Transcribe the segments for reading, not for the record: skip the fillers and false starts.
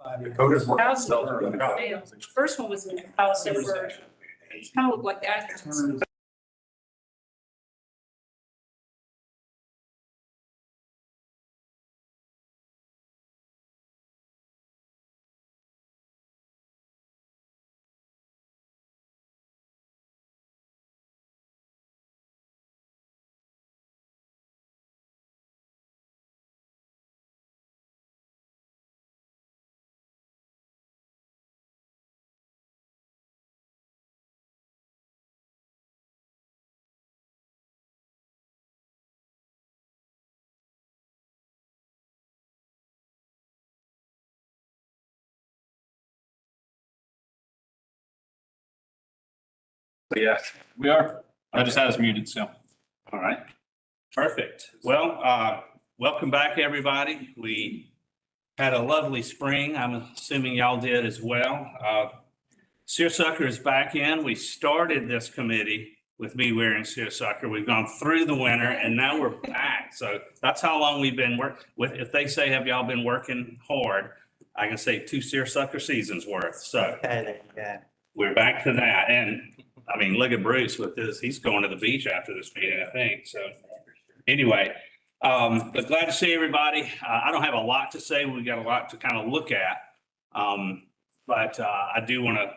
House over. First one was in the house over, kind of looked like Athens. Yeah, we are. I just had us muted, so. All right, perfect. Well, welcome back, everybody. We had a lovely spring. I'm assuming y'all did as well. Seersucker is back in. We started this committee with me wearing seersucker. We've gone through the winter and now we're back. So that's how long we've been working. If they say, have y'all been working hard? I can say 2 seersucker seasons worth. So we're back to that. And I mean, look at Bruce with this. He's going to the beach after this meeting, I think. So anyway, but glad to see everybody. I don't have a lot to say. We got a lot to kind of look at. But I do want to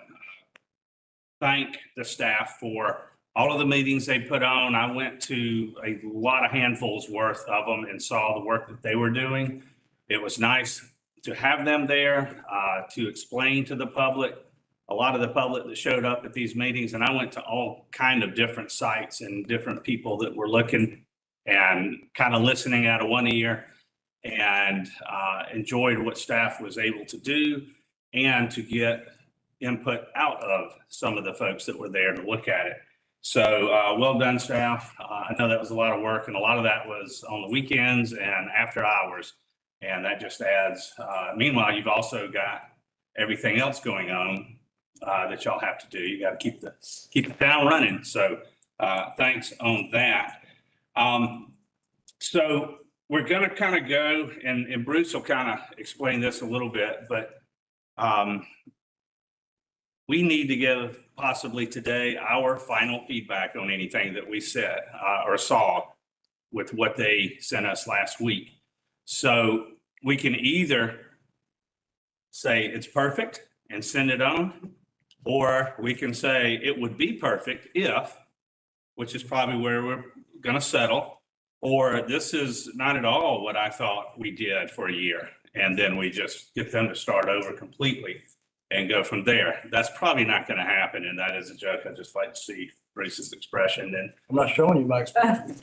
thank the staff for all of the meetings they put on. I went to a lot of handfuls worth of them and saw the work that they were doing. It was nice to have them there to explain to the public. A lot of the public that showed up at these meetings, and I went to all kind of different sites and different people that were looking and kind of listening out of one ear, and enjoyed what staff was able to do and to get input out of some of the folks that were there to look at it. So well done, staff. I know that was a lot of work, and a lot of that was on the weekends and after hours, and that just adds. Meanwhile, you've also got everything else going on that y'all have to do. You got to keep the town running. So thanks on that. So we're going to kind of go, and Bruce will kind of explain this a little bit, but we need to give possibly today our final feedback on anything that we said or saw with what they sent us last week. So we can either say it's perfect and send it on, or we can say it would be perfect if, which is probably where we're going to settle, or this is not at all what I thought we did for a year. And then we just get them to start over completely and go from there. That's probably not going to happen. And that is a joke. I just like to see Bruce's expression. And I'm not showing you my expression.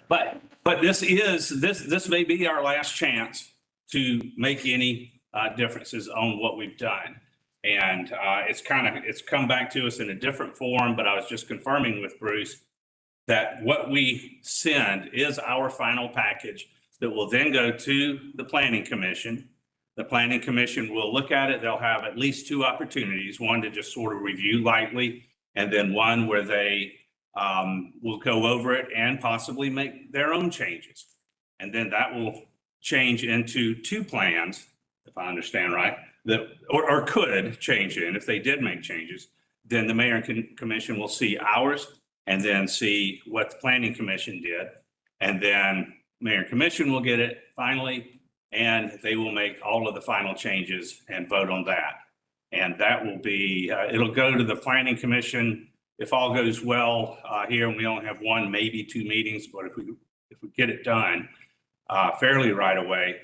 but this may be our last chance to make any differences on what we've done. And it's come back to us in a different form, but I was just confirming with Bruce that what we send is our final package that will then go to the Planning Commission. The Planning Commission will look at it. They'll have at least 2 opportunities, one to just sort of review lightly, and then one where they will go over it and possibly make their own changes. And then that will change into 2 plans, if I understand right, that or could change it. And if they did make changes, then the Mayor and Commission will see ours and then see what the Planning Commission did. And then Mayor and Commission will get it finally, and they will make all of the final changes and vote on that. And that will be, it'll go to the Planning Commission if all goes well here, and we only have 1, maybe 2 meetings, but if we get it done fairly right away,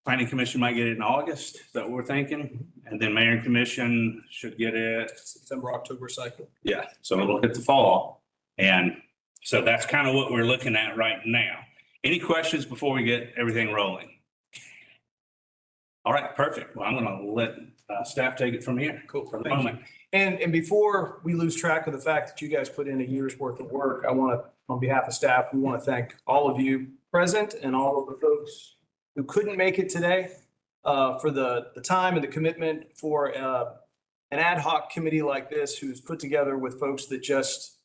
Planning Commission might get it in August. Is that what we're thinking? And then Mayor and Commission should get it September, October cycle. Yeah, so it'll hit the fall. And so that's kind of what we're looking at right now. Any questions before we get everything rolling? All right, perfect. Well, I'm going to let staff take it from here. Cool. For the Thank you. moment. And before we lose track of the fact that you guys put in a year's worth of work, I want to, on behalf of staff, we want to thank all of you present and all of the folks who couldn't make it today for the time and the commitment for an ad hoc committee like this, who's put together with folks that just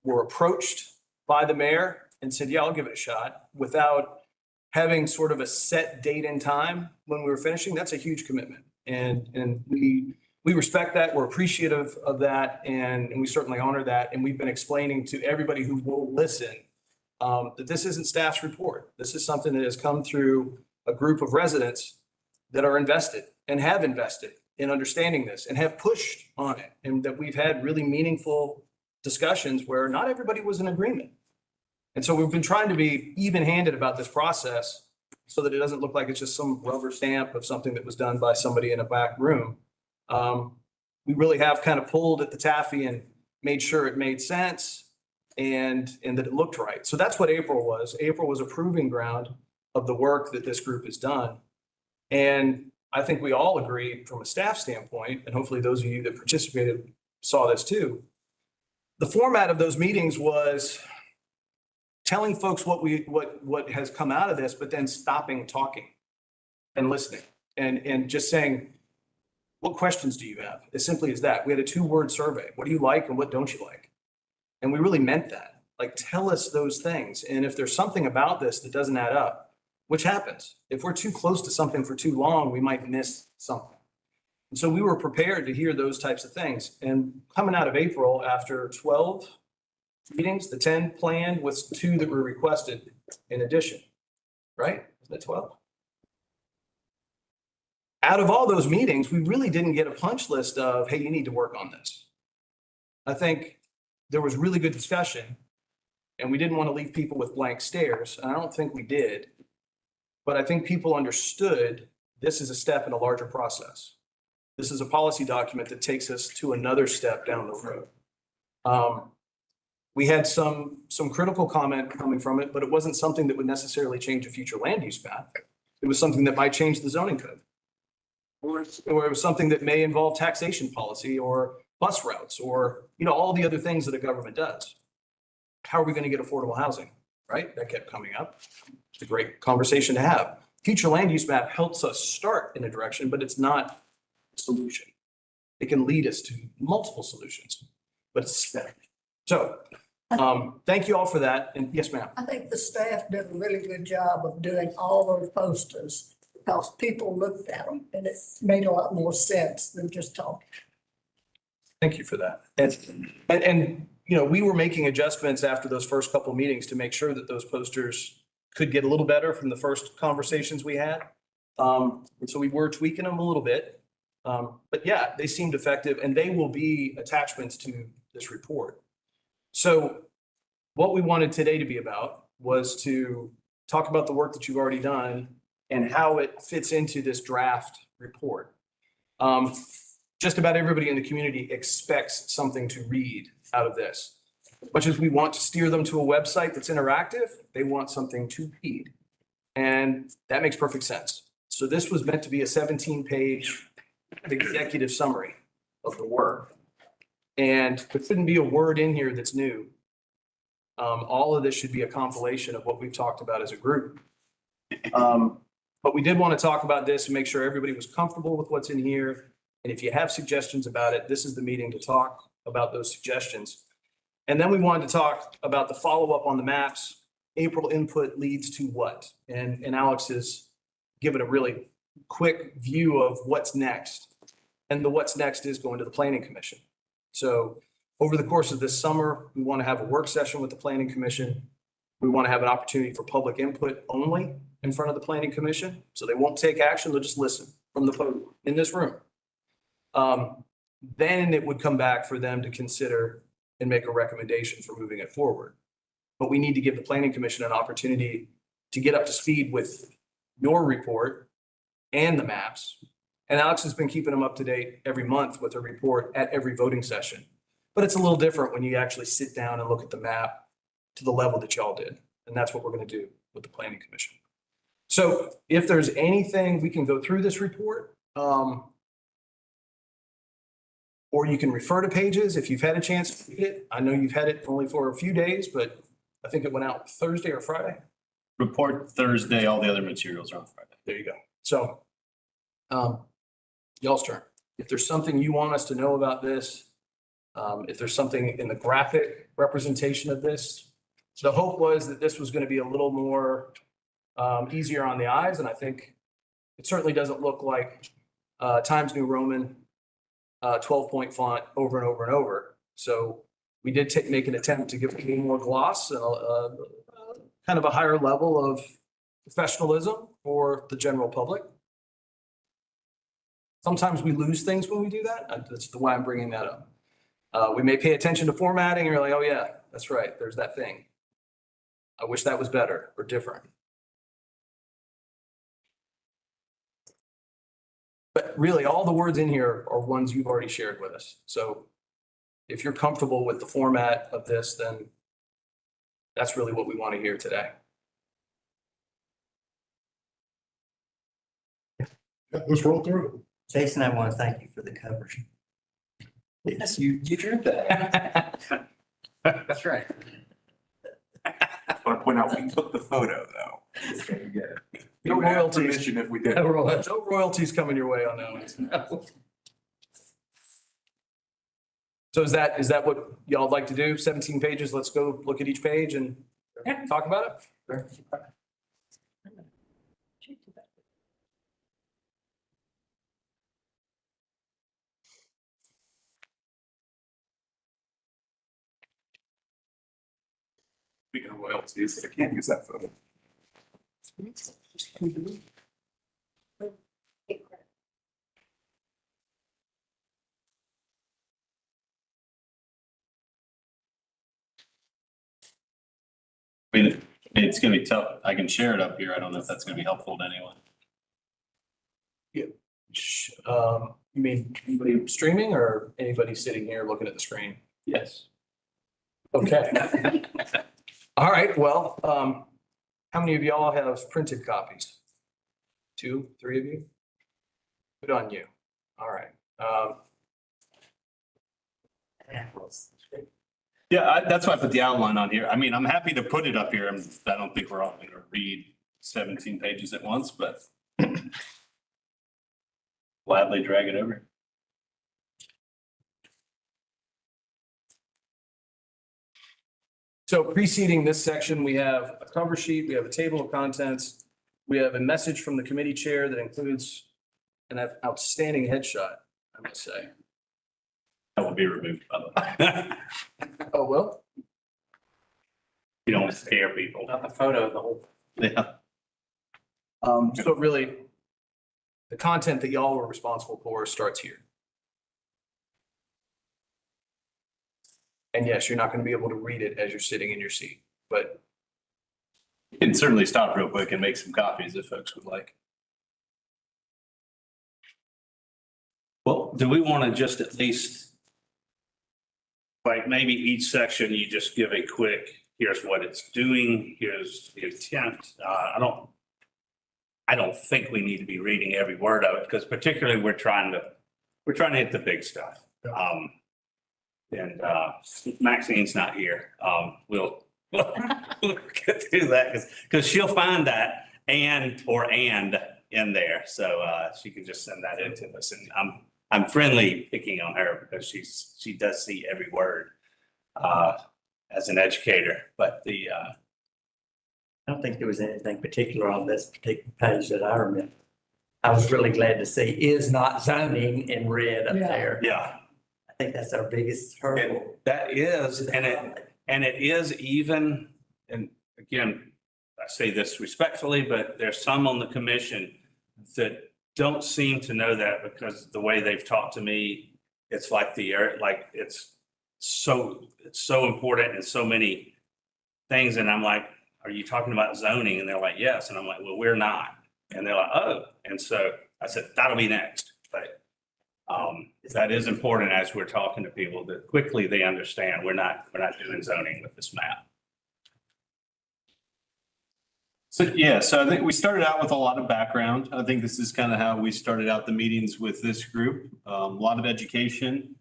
were approached by the mayor and said, yeah, I'll give it a shot, without having sort of a set date and time when we were finishing, that's a huge commitment. And we respect that. We're appreciative of that. And we certainly honor that. And we've been explaining to everybody who will listen that this isn't staff's report. This is something that has come through a group of residents that are invested and have invested in understanding this and have pushed on it. And that we've had really meaningful discussions where not everybody was in agreement. And so we've been trying to be even-handed about this process so that it doesn't look like it's just some rubber stamp of something that was done by somebody in a back room. We really have kind of pulled at the taffy and made sure it made sense and that it looked right. So that's what April was. April was a proving ground of the work that this group has done. And I think we all agree from a staff standpoint, and hopefully those of you that participated saw this too. The format of those meetings was telling folks what has come out of this, but then stopping talking and listening and just saying, what questions do you have? As simply as that. We had a 2-word survey. What do you like and what don't you like? And we really meant that. Like, tell us those things. And if there's something about this that doesn't add up, which happens, if we're too close to something for too long, we might miss something. And so we were prepared to hear those types of things. And coming out of April, after 12 meetings, the 10 planned with 2 that were requested in addition, right? Is that 12? Out of all those meetings, we really didn't get a punch list of, hey, you need to work on this. I think there was really good discussion and we didn't want to leave people with blank stares. And I don't think we did, but I think people understood this is a step in a larger process. This is a policy document that takes us to another step down the road. We had some critical comment coming from it, but it wasn't something that would necessarily change a future land use map. It was something that might change the zoning code. Or it was something that may involve taxation policy or bus routes or, all the other things that a government does. How are we going to get affordable housing, right? That kept coming up. It's a great conversation to have. Future land use map helps us start in a direction, but it's not a solution. It can lead us to multiple solutions, but it's a step. So thank you all for that. And yes, ma'am. I think the staff did a really good job of doing all those posters because people looked at them and it made a lot more sense than just talking. Thank you for that. And we were making adjustments after those first couple of meetings to make sure that those posters could get a little better from the first conversations we had. And so we were tweaking them a little bit. But yeah, they seemed effective and they will be attachments to this report. So what we wanted today to be about was to talk about the work that you've already done and how it fits into this draft report. Just about everybody in the community expects something to read out of this. As much as we want to steer them to a website that's interactive, they want something to read. And that makes perfect sense. So this was meant to be a 17-page executive summary of the work. And there shouldn't be a word in here that's new. All of this should be a compilation of what we've talked about as a group. But we did want to talk about this and make sure everybody was comfortable with what's in here. And if you have suggestions about it, this is the meeting to talk about those suggestions. And then we wanted to talk about the follow-up on the maps. April input leads to what? And Alex has given a really quick view of what's next. And the what's next is going to the Planning Commission. So over the course of this summer, we want to have a work session with the Planning Commission. We want to have an opportunity for public input only in front of the Planning Commission. So they won't take action, they'll just listen from the podium in this room. Then it would come back for them to consider and make a recommendation for moving it forward. But we need to give the Planning Commission an opportunity to get up to speed with your report and the maps. And Alex has been keeping them up to date every month with a report at every voting session. But it's a little different when you actually sit down and look at the map to the level that y'all did. And that's what we're going to do with the Planning Commission. So if there's anything, we can go through this report. Or you can refer to pages if you've had a chance to read it. I know you've had it only for a few days, but I think it went out Thursday or Friday. Report Thursday, all the other materials are on Friday. There you go. So y'all's turn. If there's something you want us to know about this, if there's something in the graphic representation of this, the hope was that this was going to be a little more easier on the eyes, and I think it certainly doesn't look like Times New Roman 12-point font over and over and over. So we did make an attempt to give it a little more gloss and kind of a higher level of professionalism for the general public. Sometimes we lose things when we do that. That's the why I'm bringing that up. We may pay attention to formatting and you're like, oh yeah, that's right. There's that thing. I wish that was better or different. But really, all the words in here are ones you've already shared with us. So if you're comfortable with the format of this, then that's really what we want to hear today. Let's roll through. Jason, I want to thank you for the coverage. Yes, you drew that. That's right. I want to point out, we took the photo though. No You would have royalties. permission if we did. No royalties coming your way on that one. So is that what y'all would like to do? 17 pages? Let's go look at each page and talk about it? Speaking of royalties, I can't use that photo. I mean, it's gonna be tough. I can share it up here. I don't know if that's gonna be helpful to anyone. You mean anybody streaming or anybody sitting here looking at the screen? Yes. Okay. All right, well, how many of y'all have printed copies? 2, 3 of you? Good on you. All right. Yeah, that's why I put the outline on here. I mean, I'm happy to put it up here. I don't think we're all gonna read 17 pages at once, but gladly drag it over. So preceding this section, we have a cover sheet, we have a table of contents, we have a message from the committee chair that includes an outstanding headshot, I must say. That will be removed, by the way. Oh, well, You don't scare people. Not the photo, the whole. Yeah. so really, the content that y'all were responsible for starts here. And yes, you're not going to be able to read it as you're sitting in your seat, but You can certainly stop real quick and make some copies if folks would like. Well, do we want to just at least, like, maybe each section, you just give a quick, here's what it's doing, here's the intent. I don't think we need to be reading every word of it, because particularly we're trying to hit the big stuff. And Maxine's not here. We'll get through that because she'll find that and in there. So she can just send that in to us. And I'm friendly picking on her because she does see every word as an educator. But I don't think there was anything particular on this particular page that I remember. I was really glad to see is not zoning in red up Yeah. there. yeah, I think that's our biggest hurdle. that is, and it is even, and again, I say this respectfully, but there's some on the commission that don't seem to know that because the way they've talked to me, it's like it's so important in so many things. And I'm like, are you talking about zoning? And they're like, yes. And I'm like, well, we're not. And they're like, oh. And so I said, that'll be next. But that is important as we're talking to people that quickly they understand we're not doing zoning with this map. So, yeah, so I think we started out with a lot of background. I think this is kind of how we started out the meetings with this group. A lot of education.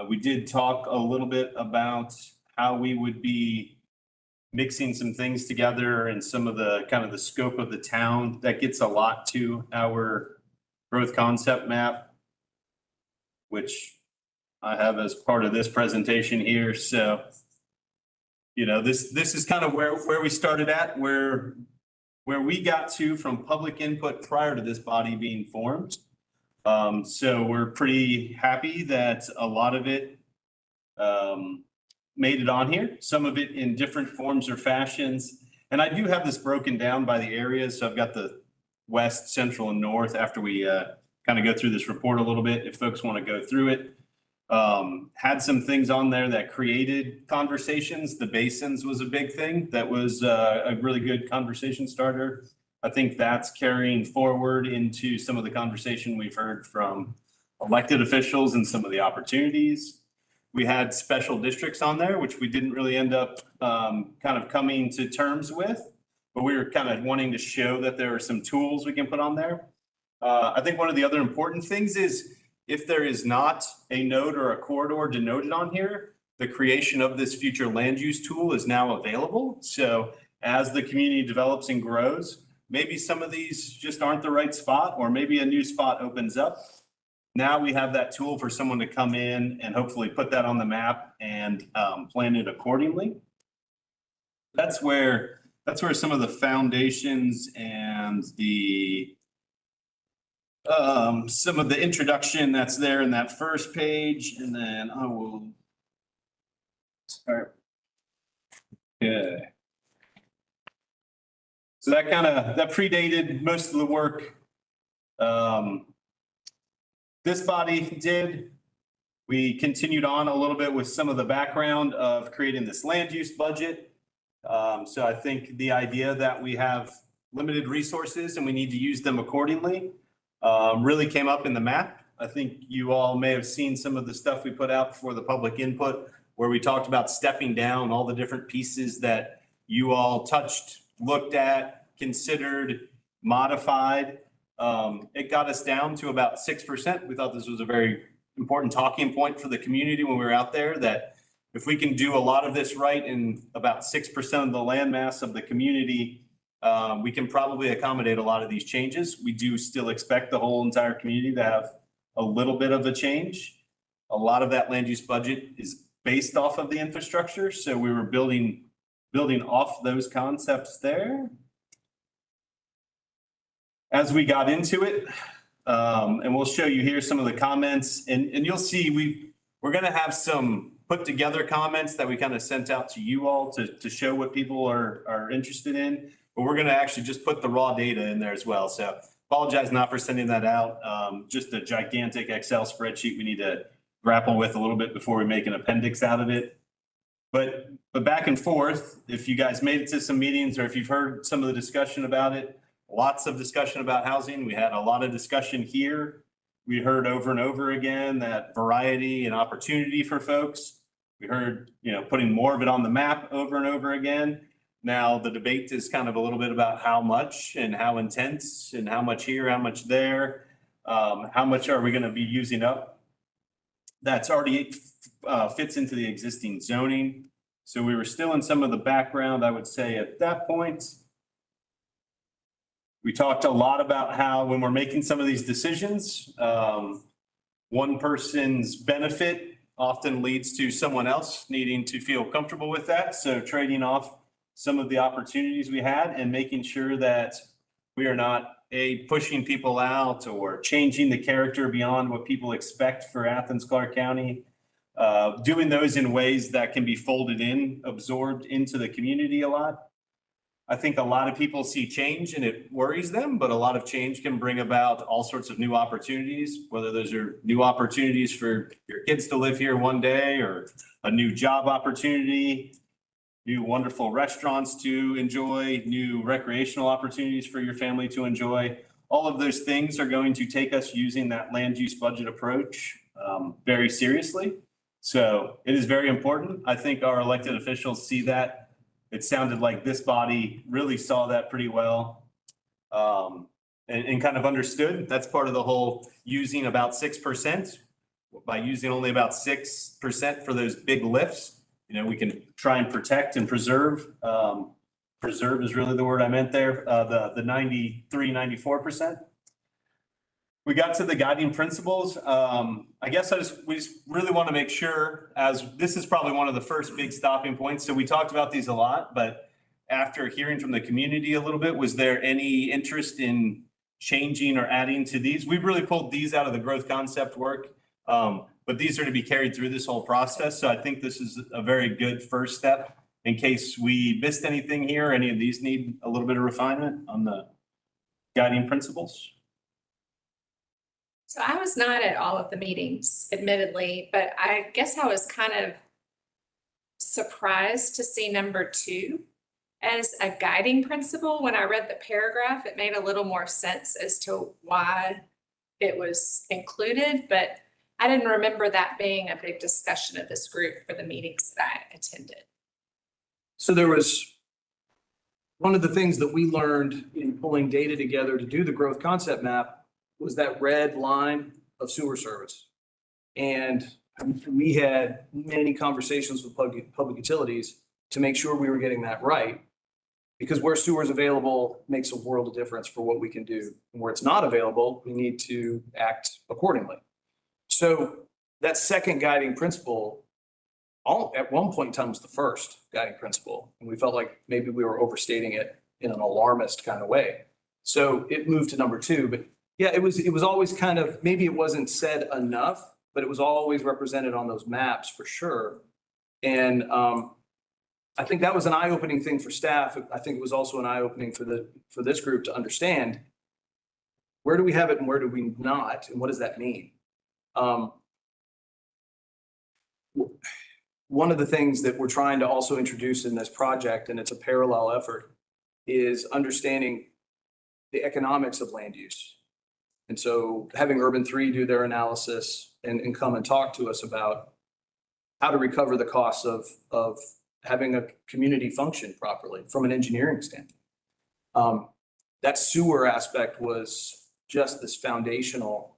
We did talk a little bit about how we would be mixing some things together and some of the kind of the scope of the town. That gets a lot to our growth concept map, which I have as part of this presentation here. So, you know, this is kind of where we started at, where where we got to from public input prior to this body being formed. So we're pretty happy that a lot of it made it on here, some of it in different forms or fashions. And I do have this broken down by the areas. So I've got the west, central, and north after we kind of go through this report a little bit, if folks want to go through it. Had some things on there that created conversations. The basins was a big thing. That was a really good conversation starter. I think that's carrying forward into some of the conversation we've heard from elected officials and some of the opportunities. We had special districts on there, which we didn't really end up kind of coming to terms with, but we were kind of wanting to show that there are some tools we can put on there. I think one of the other important things is if there is not a node or a corridor denoted on here, the creation of this future land use tool is now available. So as the community develops and grows, maybe some of these just aren't the right spot, or maybe a new spot opens up. Now we have that tool for someone to come in and hopefully put that on the map and plan it accordingly. That's where some of the foundations and the some of the introduction that's there in that first page, and then I will start. Okay. So that predated most of the work this body did. We continued on a little bit with some of the background of creating this land use budget. So I think the idea that we have limited resources and we need to use them accordingly really came up in the map. I think you all may have seen some of the stuff we put out for the public input, where we talked about stepping down all the different pieces that you all touched, looked at, considered, modified. It got us down to about 6%. We thought this was a very important talking point for the community when we were out there, that if we can do a lot of this right in about 6% of the land mass of the community, we can probably accommodate a lot of these changes. We do still expect the whole entire community to have a little bit of a change. A lot of that land use budget is based off of the infrastructure. So we were building off those concepts there. As we got into it, and we'll show you here some of the comments, and you'll see we're going to have some put together comments that we kind of sent out to you all to show what people are interested in, but we're going to actually just put the raw data in there as well. So apologize not for sending that out. Just a gigantic Excel spreadsheet we need to grapple with a little bit before we make an appendix out of it. But back and forth, if you guys made it to some meetings or if you've heard some of the discussion about it, lots of discussion about housing. We had a lot of discussion here. We heard over and over again that variety and opportunity for folks. We heard, putting more of it on the map over and over again. Now the debate is kind of a little bit about how much and how intense and how much here, how much there, how much are we going to be using up. That's already fits into the existing zoning. So we were still in some of the background, I would say, at that point. We talked a lot about how when we're making some of these decisions, one person's benefit often leads to someone else needing to feel comfortable with that. So trading off some of the opportunities we had and making sure that we are not pushing people out or changing the character beyond what people expect for Athens-Clarke County. Doing those in ways that can be folded in, absorbed into the community a lot. I think a lot of people see change and it worries them, but a lot of change can bring about all sorts of new opportunities, whether those are new opportunities for your kids to live here one day or a new job opportunity, new wonderful restaurants to enjoy, new recreational opportunities for your family to enjoy. All of those things are going to take us using that land use budget approach very seriously. So it is very important. I think our elected officials see that. It sounded like this body really saw that pretty well and kind of understood. That's part of the whole using about 6%. By using only about 6% for those big lifts, we can try and protect and preserve. Preserve is really the word I meant there, the 93, 94%. We got to the guiding principles. I guess we just really want to make sure, as this is probably one of the first big stopping points. So we talked about these a lot, but after hearing from the community a little bit, was there any interest in changing or adding to these? We've really pulled these out of the growth concept work. But these are to be carried through this whole process. So I think this is a very good first step in case we missed anything here. Any of these need a little bit of refinement on the guiding principles. So I was not at all of the meetings, admittedly, but I guess I was kind of surprised to see number 2 as a guiding principle. When I read the paragraph, it made a little more sense as to why it was included, but I didn't remember that being a big discussion of this group for the meetings that I attended. So there was, one of the things that we learned in pulling data together to do the growth concept map was that red line of sewer service. And we had many conversations with public utilities to make sure we were getting that right. Because where sewer is available makes a world of difference for what we can do. And where it's not available, we need to act accordingly. So that second guiding principle, at one point in time, was the first guiding principle. And we felt like maybe we were overstating it in an alarmist kind of way. So it moved to number 2. But yeah, it was always kind of, maybe it wasn't said enough, but it was always represented on those maps for sure. And I think that was an eye-opening thing for staff. I think it was also an eye-opening for this group to understand, where do we have it and where do we not? And what does that mean? One of the things that we're trying to also introduce in this project, and it's a parallel effort, is understanding the economics of land use. And so having Urban 3 do their analysis and come and talk to us about how to recover the costs of having a community function properly from an engineering standpoint. That sewer aspect was just this foundational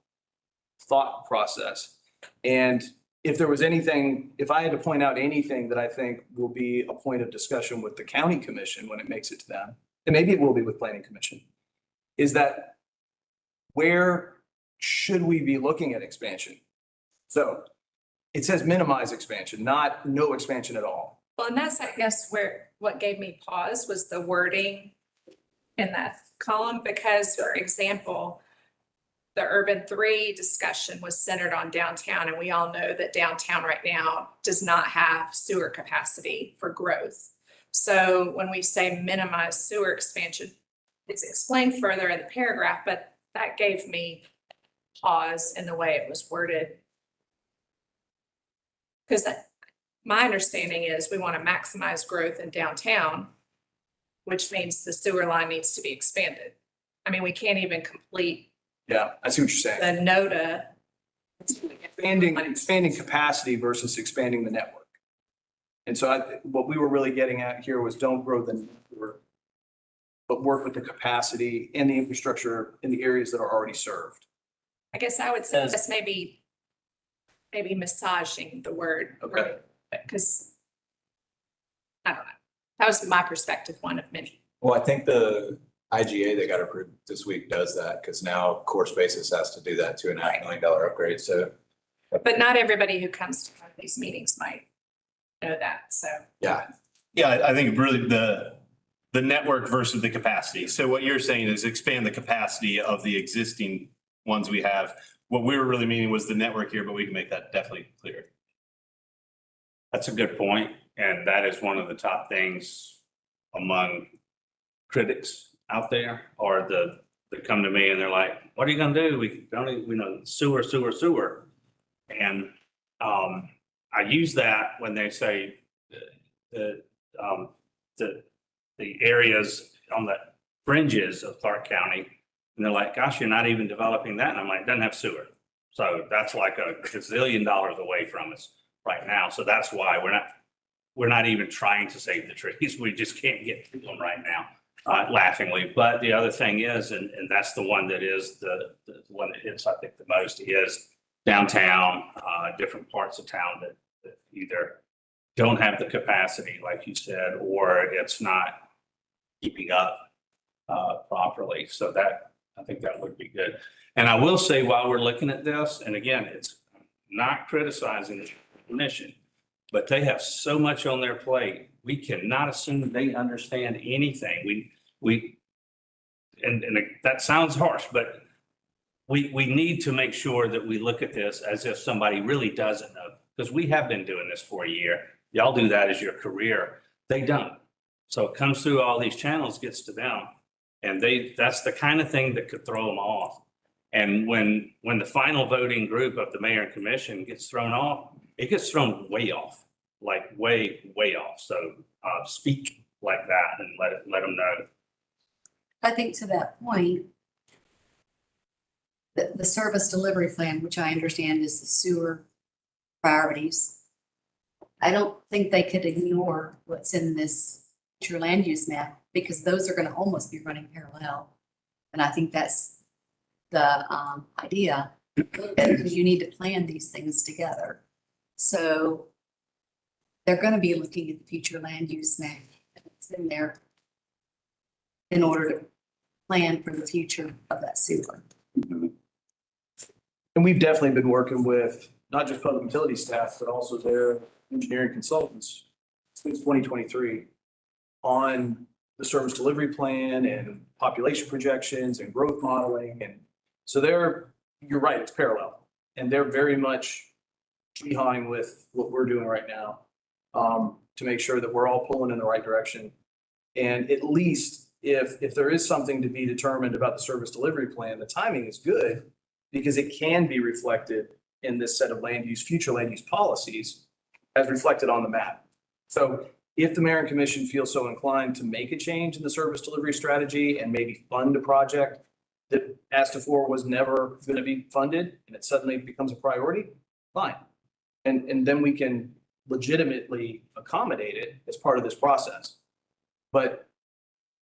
thought process. And if there was anything, if I had to point out anything that I think will be a point of discussion with the county commission when it makes it to them, and maybe it will be with planning commission, is that where should we be looking at expansion? So it says minimize expansion, not no expansion at all. Well, and that's, I guess, what gave me pause was the wording in that column, because, for example, the Urban 3 discussion was centered on downtown, and we all know that downtown right now does not have sewer capacity for growth. So when we say minimize sewer expansion, it's explained further in the paragraph, but that gave me pause in the way it was worded. Because my understanding is we want to maximize growth in downtown, which means the sewer line needs to be expanded. I mean, we can't even complete Yeah, I see what you're saying. the NOTA. Expanding capacity versus expanding the network. And so what we were really getting at here was don't grow the network, but work with the capacity and the infrastructure in the areas that are already served. I guess I would say that's maybe massaging the word. Okay. Because I don't know. That was my perspective, one of many. Well, I think the IGA that got approved this week does that, because now Core Spaces has to do that $2.5 million upgrade. So, But not everybody who comes to one of these meetings might know that, so. yeah, Yeah, I think really the network versus the capacity. So what you're saying is expand the capacity of the existing ones we have. What we were really meaning was the network here, but we can make that definitely clear. That's a good point, and that is one of the top things among critics out there, or that come to me and they're like, what are you gonna do? We don't even, we know sewer. And I use that when they say the areas on the fringes of Clarke County, and they're like, gosh, you're not even developing that. And I'm like, doesn't have sewer. So that's like $1 gazillion away from us right now. So that's why we're not even trying to save the trees. We just can't get to them right now, laughingly. But the other thing is, and that's the one that is the one that hits, I think, the most, is downtown, different parts of town that either don't have the capacity, like you said, or it's not keeping up properly. So that, I think that would be good. And I will say, while we're looking at this, and again, it's not criticizing the commission, but they have so much on their plate. We cannot assume they understand anything. And that sounds harsh, but we need to make sure that we look at this as if somebody really doesn't know, because we have been doing this for a year. Y'all do that as your career. They don't. So it comes through all these channels, gets to them, and that's the kind of thing that could throw them off. And when the final voting group of the mayor and commission gets thrown off, it gets thrown way off, like way, way off. So speak like that and let them know. I think to that point, the service delivery plan, which I understand is the sewer priorities, I don't think they could ignore what's in this future land use map, because those are going to almost be running parallel. And I think that's the idea, because you need to plan these things together. So they're going to be looking at the future land use map that's in there in order to plan for the future of that sewer. And we've definitely been working with not just public utility staff, but also their engineering consultants since 2023 on the service delivery plan and population projections and growth modeling. And so you're right, it's parallel. And they're very much behind with what we're doing right now to make sure that we're all pulling in the right direction. And at least if there is something to be determined about the service delivery plan, the timing is good because it can be reflected in this set of future land use policies as reflected on the map. So if the mayor and commission feel so inclined to make a change in the service delivery strategy and maybe fund a project that as before was never going to be funded and it suddenly becomes a priority, fine. And then we can legitimately accommodate it as part of this process. But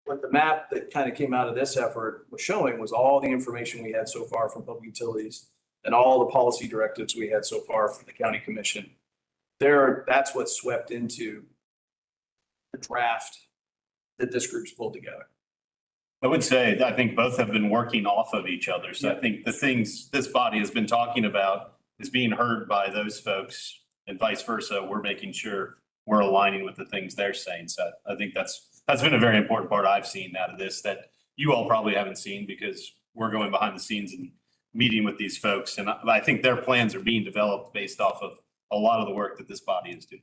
what the map that kind of came out of this effort was showing was all the information we had so far from public utilities and all the policy directives we had so far from the county commission. That's what swept into the draft that this group's pulled together. I would say, I think both have been working off of each other. So I think the things this body has been talking about is being heard by those folks and vice versa. We're making sure we're aligning with the things they're saying. So I think that's been a very important part I've seen out of this that you all probably haven't seen because we're going behind the scenes and meeting with these folks. And I think their plans are being developed based off of a lot of the work that this body is doing.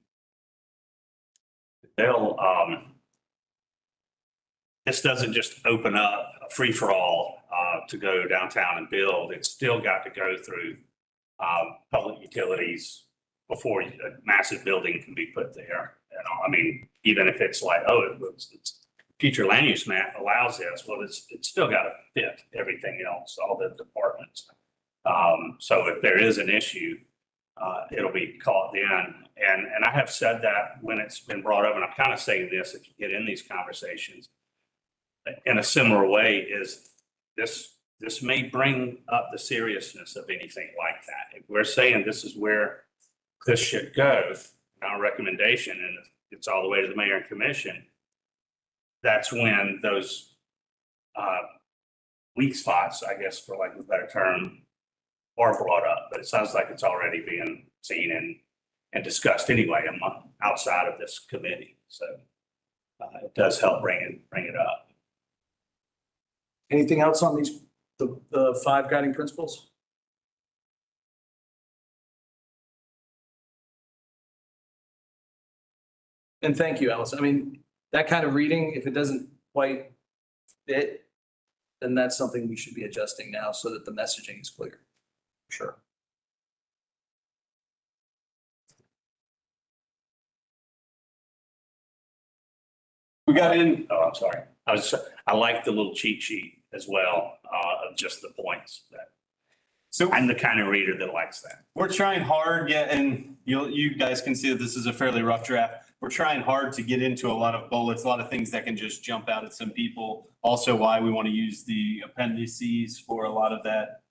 This doesn't just open up a free-for-all to go downtown and build. It's still got to go through public utilities before a massive building can be put there. And I mean, even if it's like, it's future land use map allows this, well, it's still got to fit everything else, all the departments. So if there is an issue, it'll be caught then. And I have said that when it's been brought up, and I'm kind of saying this if you get in these conversations in a similar way, is this may bring up the seriousness of anything like that. If we're saying this is where this should go, our recommendation, and it's all the way to the mayor and commission, that's when those weak spots, I guess, for lack of a better term, are brought up. But it sounds like it's already being seen and discussed anyway outside of this committee. So it does help bring it up. Anything else on the 5 guiding principles? And thank you, Alice. I mean, that kind of reading, if it doesn't quite fit, then that's something we should be adjusting now so that the messaging is clear. Sure. We got in. Oh, I'm sorry. I like the little cheat sheet as well of just the points. So I'm the kind of reader that likes that. We're trying hard, and you guys can see that this is a fairly rough draft. We're trying hard to get into a lot of bullets, a lot of things that can just jump out at some people. Also why we want to use the appendices for a lot of that.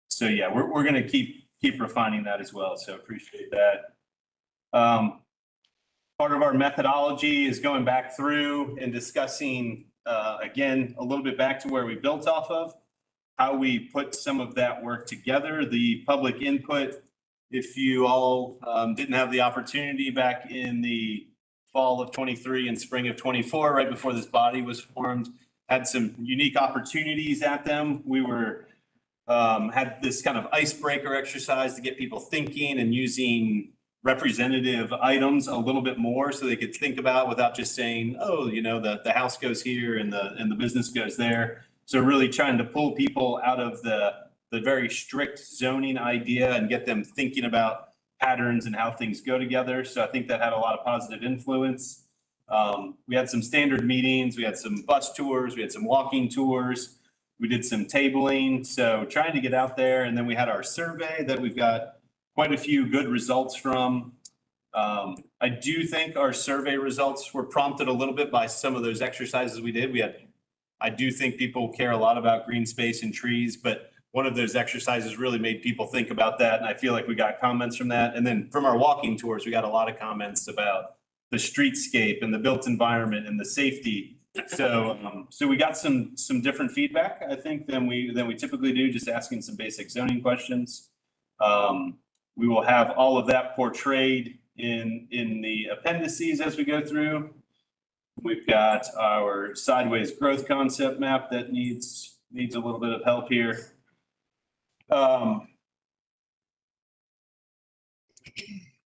So yeah, we're going to keep refining that as well. So appreciate that. Part of our methodology is going back through and discussing, again, a little bit back to where we built off of, how we put some of that work together, the public input If you all didn't have the opportunity back in the fall of 23 and spring of 24, right before this body was formed, had some unique opportunities at them. We were had this kind of icebreaker exercise to get people thinking and using representative items a little bit more so they could think about without just saying, oh, you know, the house goes here and the business goes there. So really trying to pull people out of the very strict zoning idea and get them thinking about patterns and how things go together. So I think that had a lot of positive influence. We had some standard meetings, we had some bus tours, we had some walking tours, we did some tabling. So trying to get out there. And then we had our survey that we've got quite a few good results from. I do think our survey results were prompted a little bit by some of those exercises we did. I do think people care a lot about green space and trees, but one of those exercises really made people think about that. And I feel like we got comments from that. And then from our walking tours, we got a lot of comments about the streetscape and the built environment and the safety. So we got some different feedback, I think, than we typically do, just asking some basic zoning questions. We will have all of that portrayed in the appendices as we go through. We've got our sideways growth concept map that needs a little bit of help here.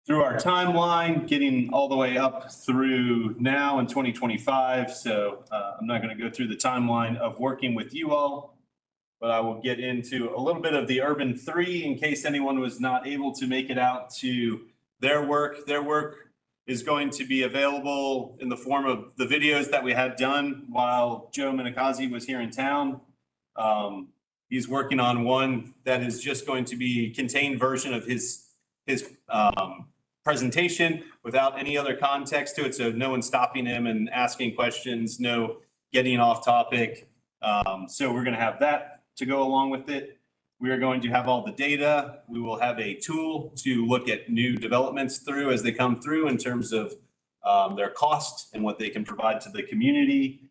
Through our timeline, getting all the way up through now in 2025. So I'm not going to go through the timeline of working with you all, but I will get into a little bit of the Urban 3 in case anyone was not able to make it out to their work. Their work is going to be available in the form of the videos that we had done while Joe Minikazi was here in town. He's working on one that is just going to be a contained version of his presentation without any other context to it. So no one stopping him and asking questions, no getting off topic. So we're going to have that to go along with it. We are going to have all the data. We will have a tool to look at new developments through as they come through in terms of their cost and what they can provide to the community.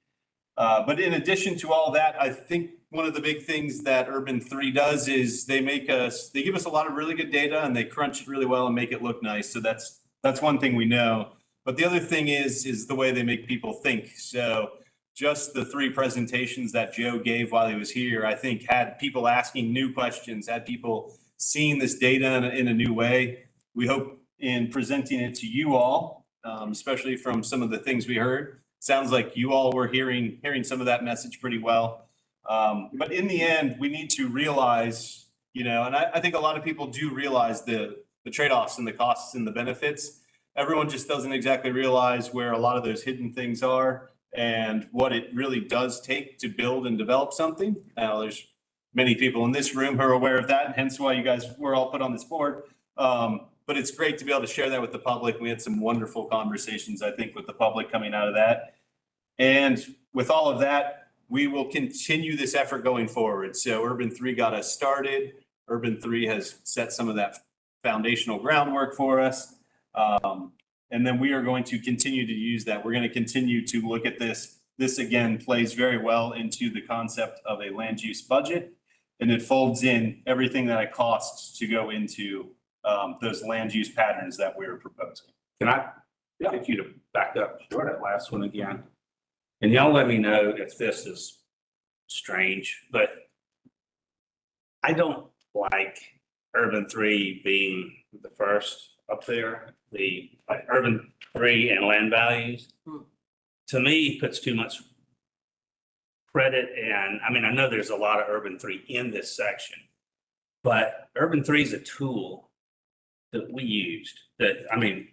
But in addition to all that, I think one of the big things that Urban 3 does is they give us a lot of really good data and they crunch it really well and make it look nice. So that's one thing we know. But the other thing is the way they make people think. So just the 3 presentations that Joe gave while he was here, I think had people asking new questions, had people seeing this data in a new way. We hope in presenting it to you all, especially from some of the things we heard, sounds like you all were hearing some of that message pretty well. But in the end, we need to realize, and I think a lot of people do realize the trade-offs and the costs and the benefits. Everyone just doesn't exactly realize where a lot of those hidden things are and what it really does take to build and develop something. Now, there's many people in this room who are aware of that, hence why you guys were all put on this board. But it's great to be able to share that with the public. We had some wonderful conversations, I think, with the public coming out of that. And with all of that, we will continue this effort going forward. So Urban 3 got us started. Urban 3 has set some of that foundational groundwork for us. And then we are going to continue to use that. We're going to continue to look at this. This, again, plays very well into the concept of a land use budget. And it folds in everything that it costs to go into those land use patterns that we're proposing. Can I get you to back up short that last one again? And y'all let me know if this is strange, but I don't like Urban 3 being the first up there. The Urban 3 and land values, to me, puts too much credit. And I mean, I know there's a lot of Urban 3 in this section, but Urban 3 is a tool that we used,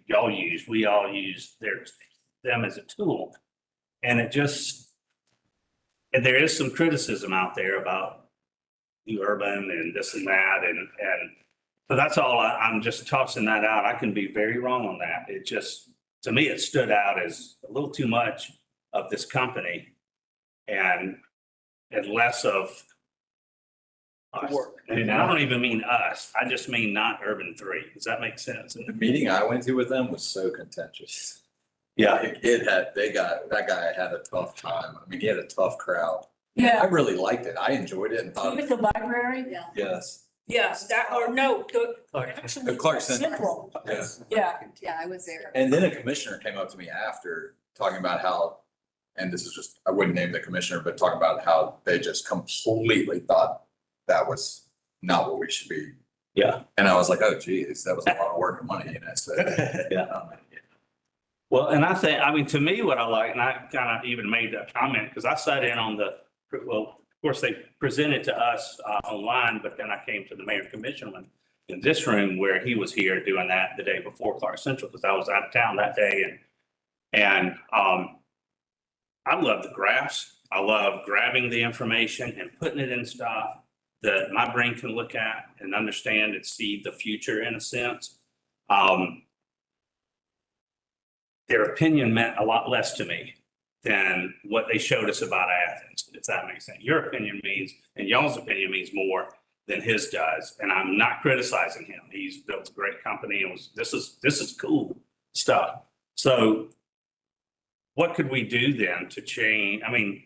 y'all used, we all used them as a tool. And and there is some criticism out there about the urban and this and that. But that's all, I'm just tossing that out. I can be very wrong on that. It just, to me, it stood out as a little too much of this company and less of us. And I don't even mean us. I just mean not Urban 3. Does that make sense? The meeting I went to with them was so contentious. Yeah. That guy had a tough time. I mean, he had a tough crowd. I Yeah. really liked it. I enjoyed it and thought, With the library? Yeah. yes. Yeah, that, or no, actually. The Clarke Central. Yes. Yeah. Yeah, I was there. And then a commissioner came up to me after talking about how, and this is just, I wouldn't name the commissioner, but talking about how they just completely thought that was not what we should be. Yeah. And I was like, oh geez, that was a lot of work and money, so. Yeah. Well, and I think, I mean, to me, what I like, and I kind of even made that comment, because I sat in on well, of course, they presented to us online, but then I came to the mayor commission in this room where he was here doing that the day before Clarke Central, because I was out of town that day. And I love the graphs. I love grabbing the information and putting it in stuff that my brain can look at and understand and see the future in a sense. Their opinion meant a lot less to me than what they showed us about Athens, if that makes sense. Your opinion means, and y'all's opinion means more than his does. And I'm not criticizing him. He's built a great company and this is cool stuff. So what could we do then to change? I mean,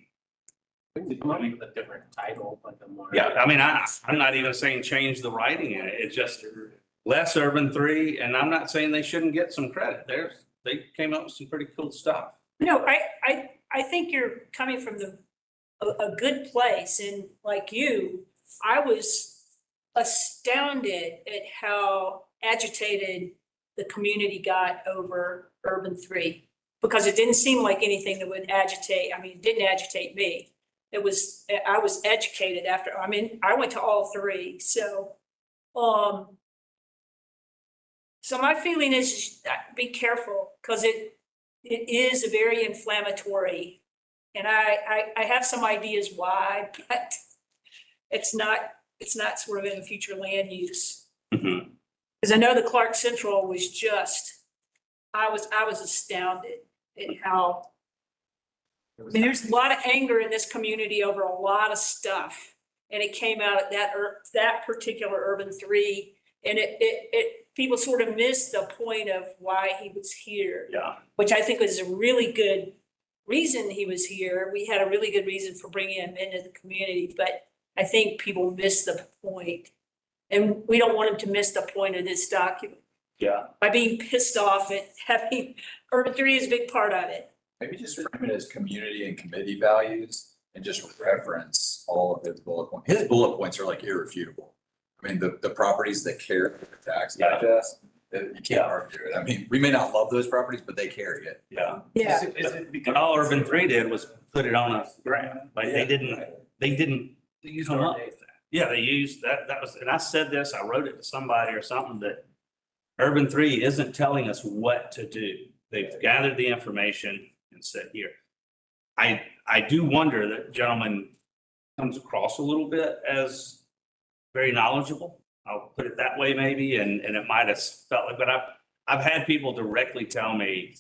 A different title, like a more. yeah, I mean, I'm not even saying change the writing in it. It's just less urban 3. And I'm not saying they shouldn't get some credit. They came up with some pretty cool stuff. No, I think you're coming from a good place, and like you, I was astounded at how agitated the community got over urban 3, because it didn't seem like anything that would agitate. I mean, it didn't agitate me. I was educated after, I mean, I went to all 3, so my feeling is be careful, because it is a very inflammatory, and I have some ideas why, but it's not sort of in future land use. Mhm. Because I know the Clarke Central was just, I was astounded at how, I mean, there's a lot of anger in this community over a lot of stuff. And it came out at that particular urban 3, and people sort of missed the point of why he was here. Yeah. Which I think was a really good reason he was here. We had a really good reason for bringing him into the community, but I think people missed the point. And we don't want him to miss the point of this document Yeah. by being pissed off at having, urban 3 is a big part of it. Maybe just frame it as community and committee values and just reference all of his bullet points. His bullet points are like irrefutable. I mean, the properties that carry the tax digest, you can't argue it. I mean, we may not love those properties, but they carry it. Yeah. Yeah. But all urban 3 did was put it on a graph. Like they didn't use them up. Yeah, they used that was, and I said this, I wrote it to somebody or something, that urban 3 isn't telling us what to do. They've gathered the information and said here. I do wonder that gentleman comes across a little bit as very knowledgeable. I'll put it that way maybe, and it might have felt like, but I've had people directly tell me,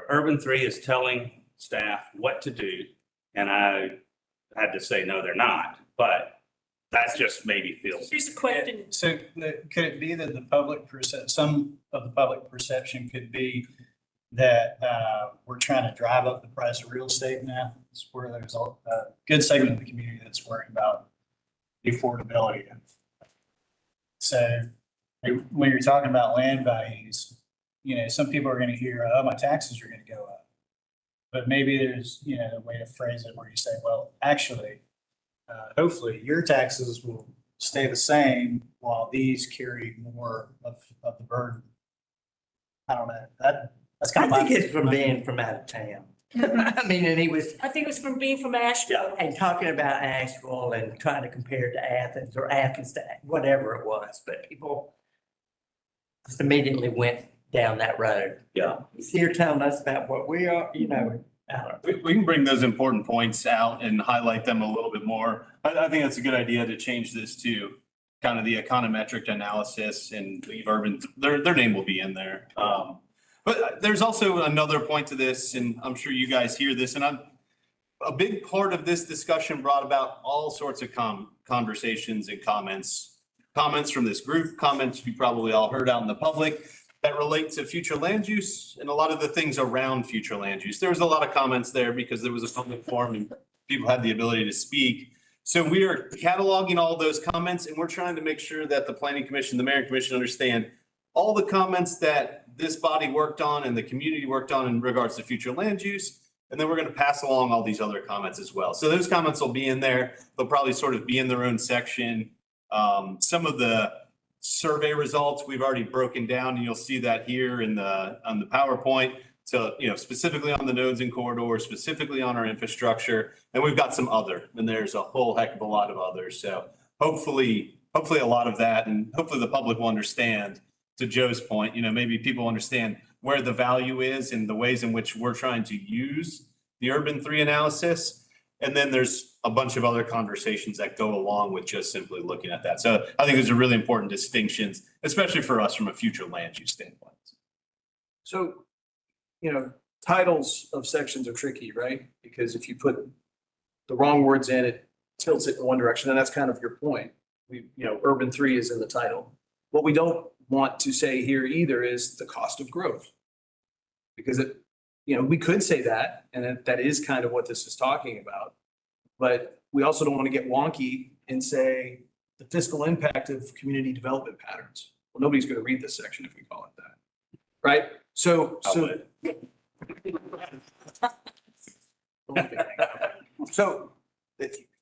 urban 3 is telling staff what to do. And I had to say, no, they're not, but that just maybe feels. Here's a question. So could it be that some of the public perception could be that we're trying to drive up the price of real estate in Athens, where there's a good segment of the community that's worried about the affordability. So when you're talking about land values, some people are going to hear, oh, my taxes are going to go up. But maybe there's, a way to phrase it where you say, well, actually, hopefully your taxes will stay the same while these carry more of the burden. I don't know. That's kind I of think it's from being from out of town. I mean, and he was, I think it was from being from Asheville. and talking about Asheville and trying to compare it to Athens or Athens to whatever it was, but people just immediately went down that road. Yeah. He's here telling us about what we are, We can bring those important points out and highlight them a little bit more. I think that's a good idea to change this to kind of the econometric analysis and leave urban, their name will be in there. But there's also another point to this, and I'm sure you guys hear this, and a big part of this discussion brought about all sorts of conversations and comments from this group, comments you probably all heard out in the public that relate to future land use and a lot of the things around future land use. There was a lot of comments there because there was a public forum and people had the ability to speak. So we are cataloging all those comments and we're trying to make sure that the planning commission, the mayor and commission understand all the comments that this body worked on and the community worked on in regards to future land use. And then we're going to pass along all these other comments as well. So those comments will be in there. They'll probably sort of be in their own section. Some of the survey results we've already broken down, and you'll see that here in on the PowerPoint. So, specifically on the nodes and corridors, specifically on our infrastructure, and we've got some other, and there's a whole heck of a lot of others. So hopefully a lot of that, and hopefully the public will understand, to Joe's point, maybe people understand where the value is and the ways in which we're trying to use the urban 3 analysis. And then there's a bunch of other conversations that go along with just simply looking at that. So I think those are really important distinctions, especially for us from a future land use standpoint. So, titles of sections are tricky, right? Because if you put the wrong words in, it tilts it in one direction, and that's kind of your point. Urban 3 is in the title. What we don't want to say here either is the cost of growth. Because we could say that, and that is kind of what this is talking about. But we also don't want to get wonky and say the fiscal impact of community development patterns. Well, nobody's going to read this section if we call it that, right? So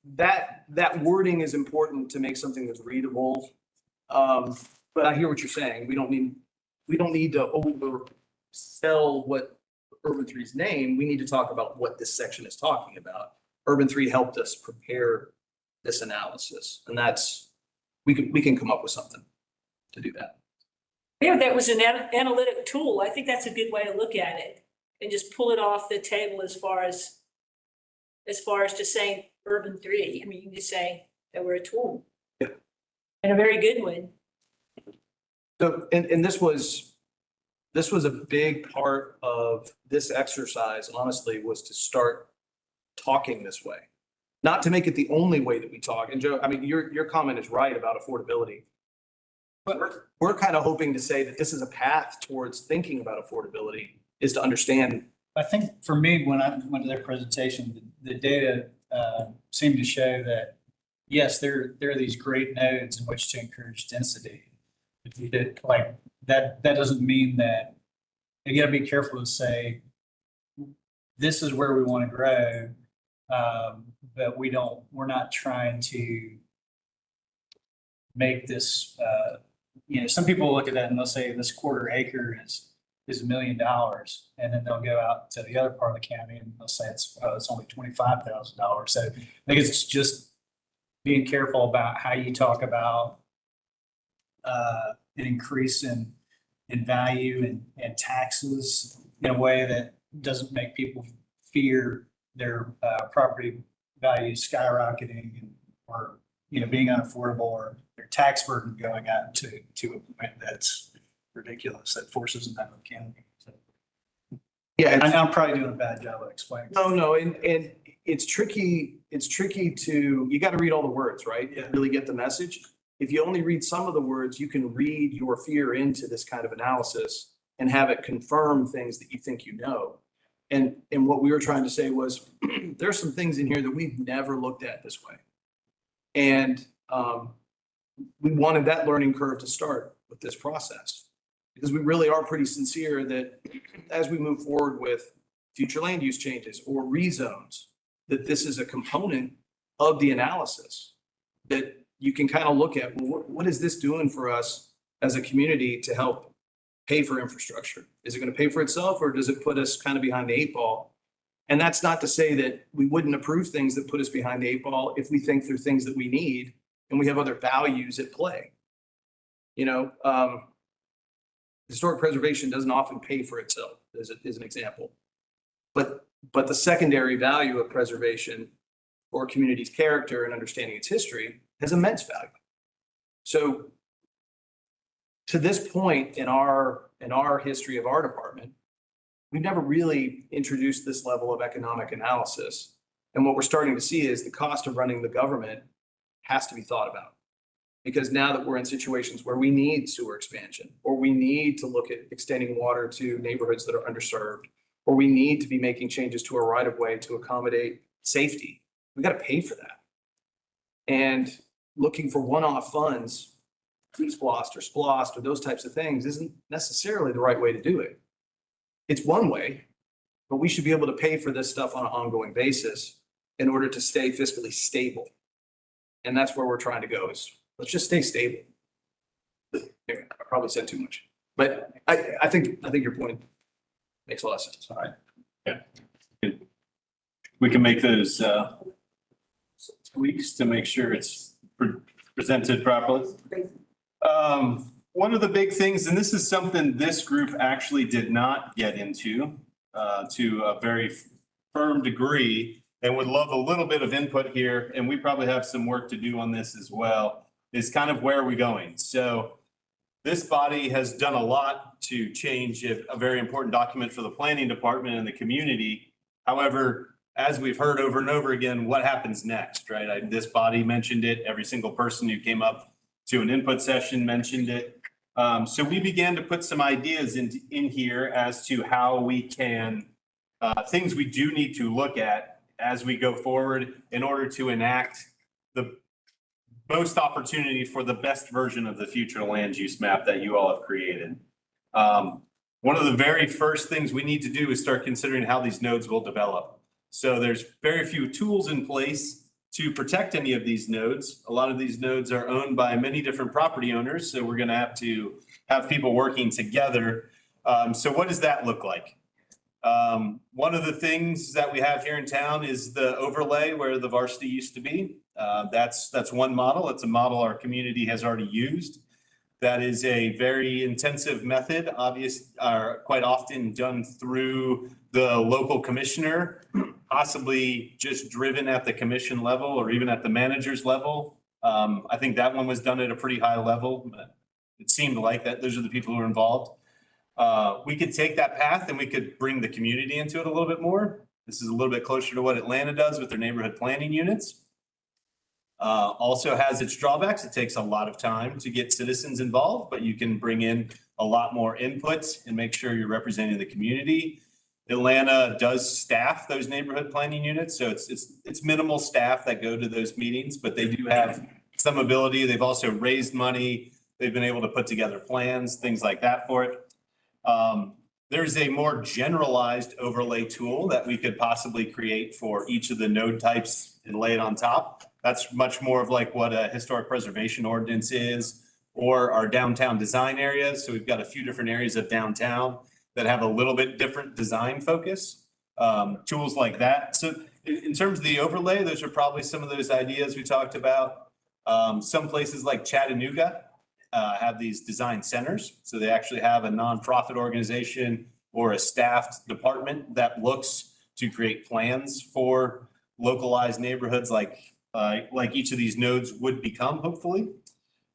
that wording is important to make something that's readable. But I hear what you're saying. We don't need to oversell what Urban 3's name. We need to talk about what this section is talking about. Urban 3 helped us prepare this analysis, and we can come up with something to do that. Yeah, that was an analytic tool. I think that's a good way to look at it and just pull it off the table as far as just saying urban 3. I mean, you can just say that we're a tool. Yeah. And a very good one. So, and this was a big part of this exercise, honestly, was to start talking this way. Not to make it the only way that we talk. And Joe, I mean, your comment is right about affordability. But we're kind of hoping to say that this is a path towards thinking about affordability, is to understand. I think for me, when I went to their presentation, the data seemed to show that, yes, there are these great nodes in which to encourage density. Like that doesn't mean that you got to be careful to say, this is where we want to grow, but we're not trying to make this, some people look at that and they'll say this quarter acre is $1 million. And then they'll go out to the other part of the county and they'll say it's only $25,000. So I think it's just being careful about how you talk about an increase in value and taxes in a way that doesn't make people fear their property values skyrocketing or being unaffordable, or their tax burden going up to a point that's ridiculous, that forces them out of the county. So, Yeah, I'm probably doing a bad job of explaining. No, and it's tricky. It's tricky you got to read all the words, right? Yeah. Really get the message. If you only read some of the words, you can read your fear into this kind of analysis and have it confirm things that you think you know. And what we were trying to say was there's some things in here that we've never looked at this way. And we wanted that learning curve to start with this process, because we really are pretty sincere that as we move forward with future land use changes or rezones, that this is a component of the analysis that you can kind of look at, well, what is this doing for us as a community to help pay for infrastructure? Is it going to pay for itself, or does it put us kind of behind the 8 ball? And that's not to say that we wouldn't approve things that put us behind the 8 ball if we think they're things that we need and we have other values at play. Historic preservation doesn't often pay for itself, as an example. But the secondary value of preservation for a community's character and understanding its history has immense value. So to this point in our history of our department, we've never really introduced this level of economic analysis. And what we're starting to see is the cost of running the government has to be thought about. Because now that we're in situations where we need sewer expansion, or we need to look at extending water to neighborhoods that are underserved, or we need to be making changes to our right of way to accommodate safety, we got to pay for that. And looking for one-off funds, splost or splost or those types of things isn't necessarily the right way to do it. It's one way, but we should be able to pay for this stuff on an ongoing basis in order to stay fiscally stable. And that's where we're trying to go is let's just stay stable. Anyway, I probably said too much, but I think your point makes a lot of sense. All right. Yeah. We can make those tweaks to make sure it's presented properly. One of the big things, and this is something this group actually did not get into to a very firm degree, and would love a little bit of input here, and we probably have some work to do on this as well, is kind of where are we going? So this body has done a lot to change a very important document for the planning department and the community. However, as we've heard over and over again, what happens next, right? This body mentioned it. Every single person who came up to an input session mentioned it. So we began to put some ideas in here as to how we can, things we do need to look at as we go forward in order to enact the most opportunity for the best version of the future land use map that you all have created. One of the very first things we need to do is start considering how these nodes will develop. So there's very few tools in place to protect any of these nodes. A lot of these nodes are owned by many different property owners, so we're going to have people working together. So what does that look like? One of the things that we have here in town is the overlay where the varsity used to be. That's one model. It's a model our community has already used. That is a very intensive method, quite often done through the local commissioner, possibly just driven at the commission level or even at the manager's level. I think that one was done at a pretty high level, but it seemed like that those are the people who are involved. We could take that path and we could bring the community into it a little bit more. This is a little bit closer to what Atlanta does with their neighborhood planning units. Also has its drawbacks. It takes a lot of time to get citizens involved, but you can bring in a lot more inputs and make sure you're representing the community. Atlanta does staff those neighborhood planning units, so it's minimal staff that go to those meetings, but they do have some ability. They've also raised money. They've been able to put together plans, things like that for it. There's a more generalized overlay tool that we could possibly create for each of the node types and lay it on top. That's much more of like what a historic preservation ordinance is, or our downtown design areas. So we've got a few different areas of downtown that have a little bit different design focus, tools like that. So in terms of the overlay, those are probably some of those ideas we talked about. Some places like Chattanooga have these design centers. So they actually have a nonprofit organization or a staffed department that looks to create plans for localized neighborhoods like each of these nodes would become, hopefully.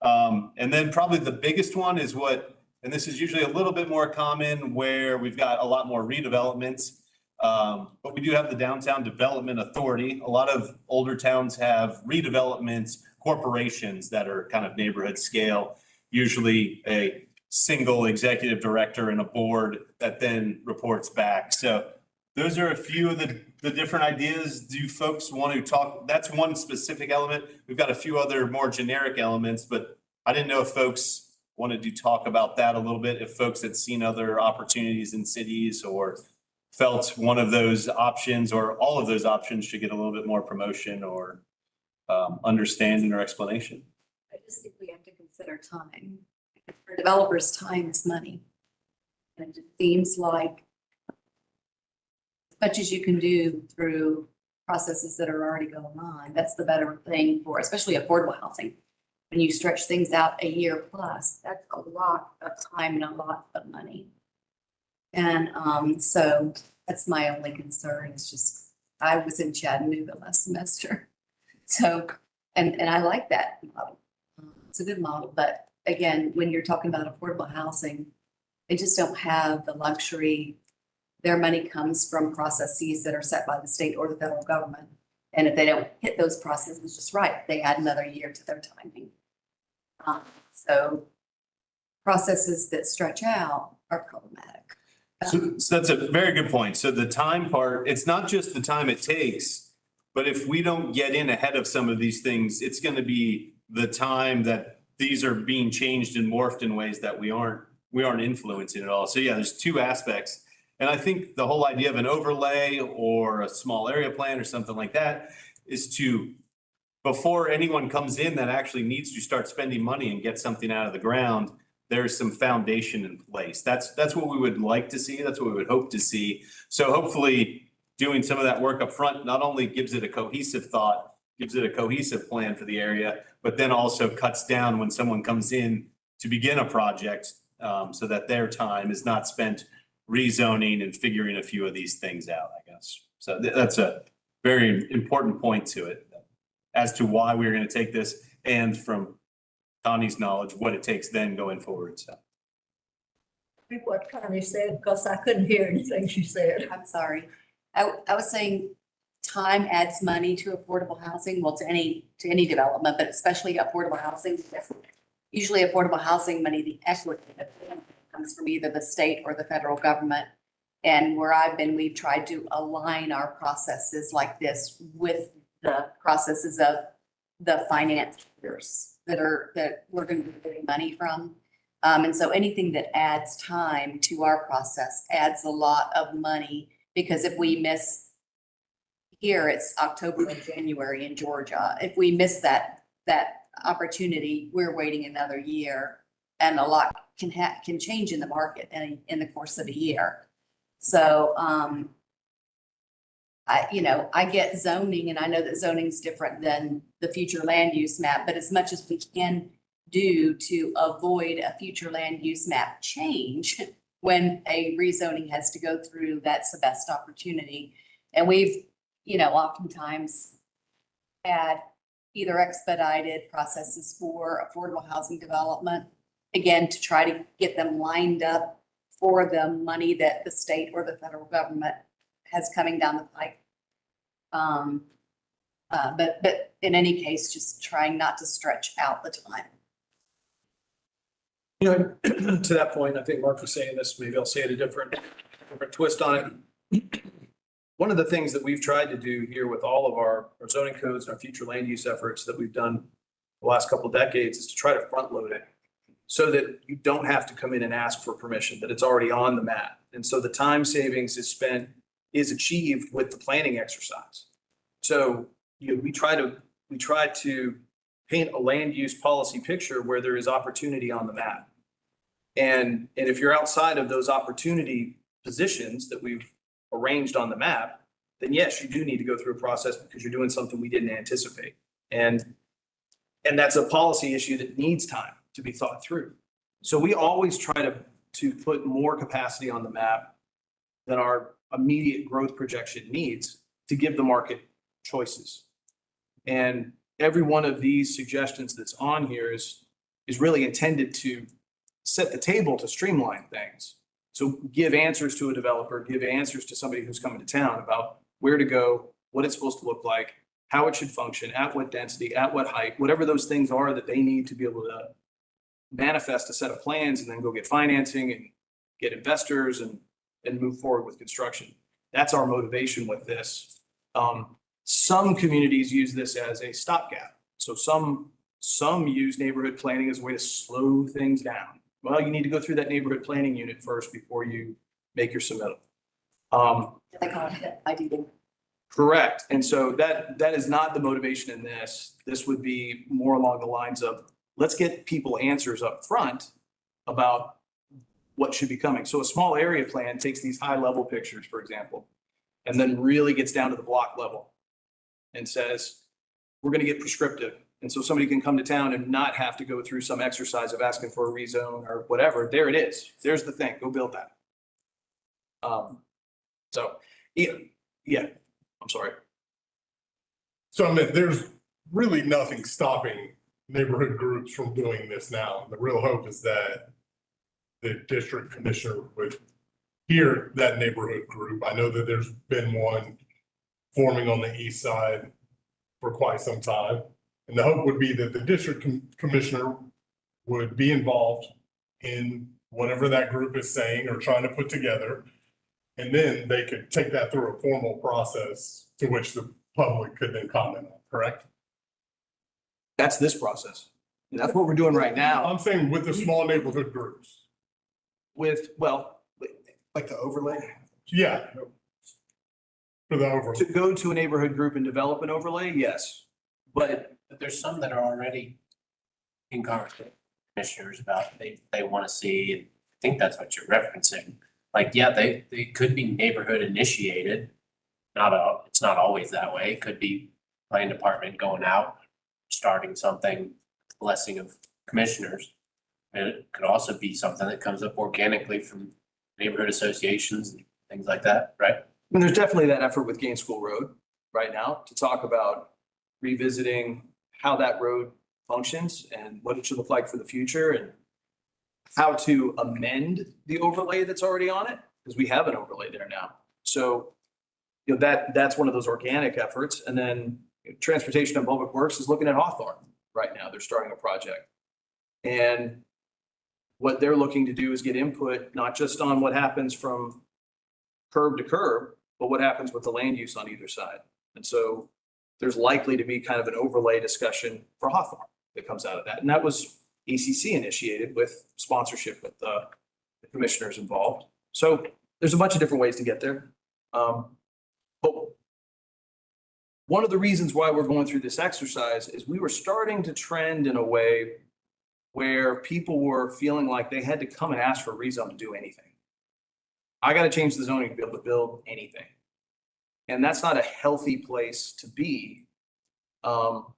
And then probably the biggest one is and this is usually a little bit more common where we've got a lot more redevelopments, but we do have the Downtown Development Authority. A lot of older towns have redevelopment corporations that are kind of neighborhood scale, usually a single executive director and a board that then reports back. So those are a few of the different ideas. Do folks want to talk? That's one specific element. We've got a few other more generic elements, but I didn't know if folks wanted to talk about that a little bit, if folks had seen other opportunities in cities or felt one of those options or all of those options should get a little bit more promotion or understanding or explanation. I just think we have to consider time. For developers, time is money. And it seems like as much as you can do through processes that are already going on, that's the better thing for, especially affordable housing. When you stretch things out a year plus, that's a lot of time and a lot of money. And so that's my only concern. It's just, I was in Chattanooga last semester. So, and I like that model. It's a good model, but again, when you're talking about affordable housing, they just don't have the luxury. Their money comes from processes that are set by the state or the federal government. And if they don't hit those processes just right, they add another year to their timing. So processes that stretch out are problematic. So that's a very good point. So the time part, it's not just the time it takes, But if we don't get in ahead of some of these things, it's going to be the time that these are being changed and morphed in ways that we aren't influencing at all. So yeah, there's two aspects. And I think the whole idea of an overlay or a small area plan or something like that is to, before anyone comes in that actually needs to start spending money and get something out of the ground, there's some foundation in place. That's what we would like to see. That's what we would hope to see. So hopefully doing some of that work up front not only gives it a cohesive thought, gives it a cohesive plan for the area, but then also cuts down when someone comes in to begin a project, so that their time is not spent rezoning and figuring a few of these things out, I guess. So that's a very important point to it as to why we're going to take this, and from Connie's knowledge, what it takes then going forward. So. What Connie said, because I couldn't hear anything she said. I'm sorry. I was saying time adds money to affordable housing, well, to any development, but especially affordable housing. Usually affordable housing money, the equity comes from either the state or the federal government. And where I've been, we've tried to align our processes like this with the processes of the financiers that we're going to be getting money from. And so anything that adds time to our process adds a lot of money, because if we miss here, it's October and January in Georgia. If we miss that opportunity, we're waiting another year, and a lot can change in the market in the course of a year. So I get zoning, and I know that zoning is different than the future land use map, but as much as we can do to avoid a future land use map change when a rezoning has to go through, that's the best opportunity. And we've, oftentimes had either expedited processes for affordable housing development, again, to try to get them lined up for the money that the state or the federal government has coming down the pike. But in any case, just trying not to stretch out the time. To that point, I think Mark was saying this, maybe I'll say it a different twist on it. One of the things that we've tried to do here with all of our zoning codes and our future land use efforts that we've done the last couple of decades is to try to front load it so that you don't have to come in and ask for permission, that it's already on the map. And so the time savings is achieved with the planning exercise. So we try to paint a land use policy picture where there is opportunity on the map. And if you're outside of those opportunity positions that we've arranged on the map, then yes, you do need to go through a process because you're doing something we didn't anticipate. And that's a policy issue that needs time to be thought through. So we always try to put more capacity on the map than our immediate growth projection needs to give the market choices. And every one of these suggestions that's on here is really intended to set the table to streamline things. So give answers to a developer, give answers to somebody who's coming to town about where to go, what it's supposed to look like, how it should function, at what density, at what height, whatever those things are that they need to be able to manifest a set of plans and then go get financing and get investors and move forward with construction. That's our motivation with this. Some communities use this as a stopgap. So some use neighborhood planning as a way to slow things down. Well, you need to go through that neighborhood planning unit first before you make your submittal. They call it IDD. Correct. And so that is not the motivation in this. This would be more along the lines of, let's get people answers up front about what should be coming. So a small area plan takes these high level pictures, for example, and then really gets down to the block level and says, we're going to get prescriptive. And so somebody can come to town and not have to go through some exercise of asking for a rezone or whatever. There it is. There's the thing. Go build that. So yeah, I'm sorry. So I mean, there's really nothing stopping neighborhood groups from doing this now. The real hope is that the district commissioner would hear that neighborhood group. I know that there's been one forming on the east side for quite some time. And the hope would be that the district commissioner would be involved in whatever that group is saying or trying to put together. And then they could take that through a formal process to which the public could then comment on, correct? That's this process. And that's what we're doing right now I'm saying with the small neighborhood groups. with, well, Like the overlay? Yeah. For the overlay. to go to a neighborhood group and develop an overlay, yes. But But there's some that are already in conversation with commissioners about they want to see, and I think that's what you're referencing. Like, yeah, they could be neighborhood initiated. It's not always that way. It could be planning department going out, starting something, blessing of commissioners. And it could also be something that comes up organically from neighborhood associations and things like that, right? And there's definitely that effort with Gaines School Road right now to talk about revisiting how that road functions and what it should look like for the future and how to amend the overlay that's already on it, because we have an overlay there now. So, you know, that's one of those organic efforts. And then Transportation and Public Works is looking at Hawthorne right now. They're starting a project. And what they're looking to do is get input, not just on what happens from curb to curb, but what happens with the land use on either side. And so there's likely to be kind of an overlay discussion for Hawthorne that comes out of that. And that was ACC initiated with sponsorship with the commissioners involved. So there's a bunch of different ways to get there. But one of the reasons why we're going through this exercise is we were starting to trend in a way where people were feeling like they had to come and ask for a rezone to do anything. I got to change the zoning to be able to build anything. And that's not a healthy place to be.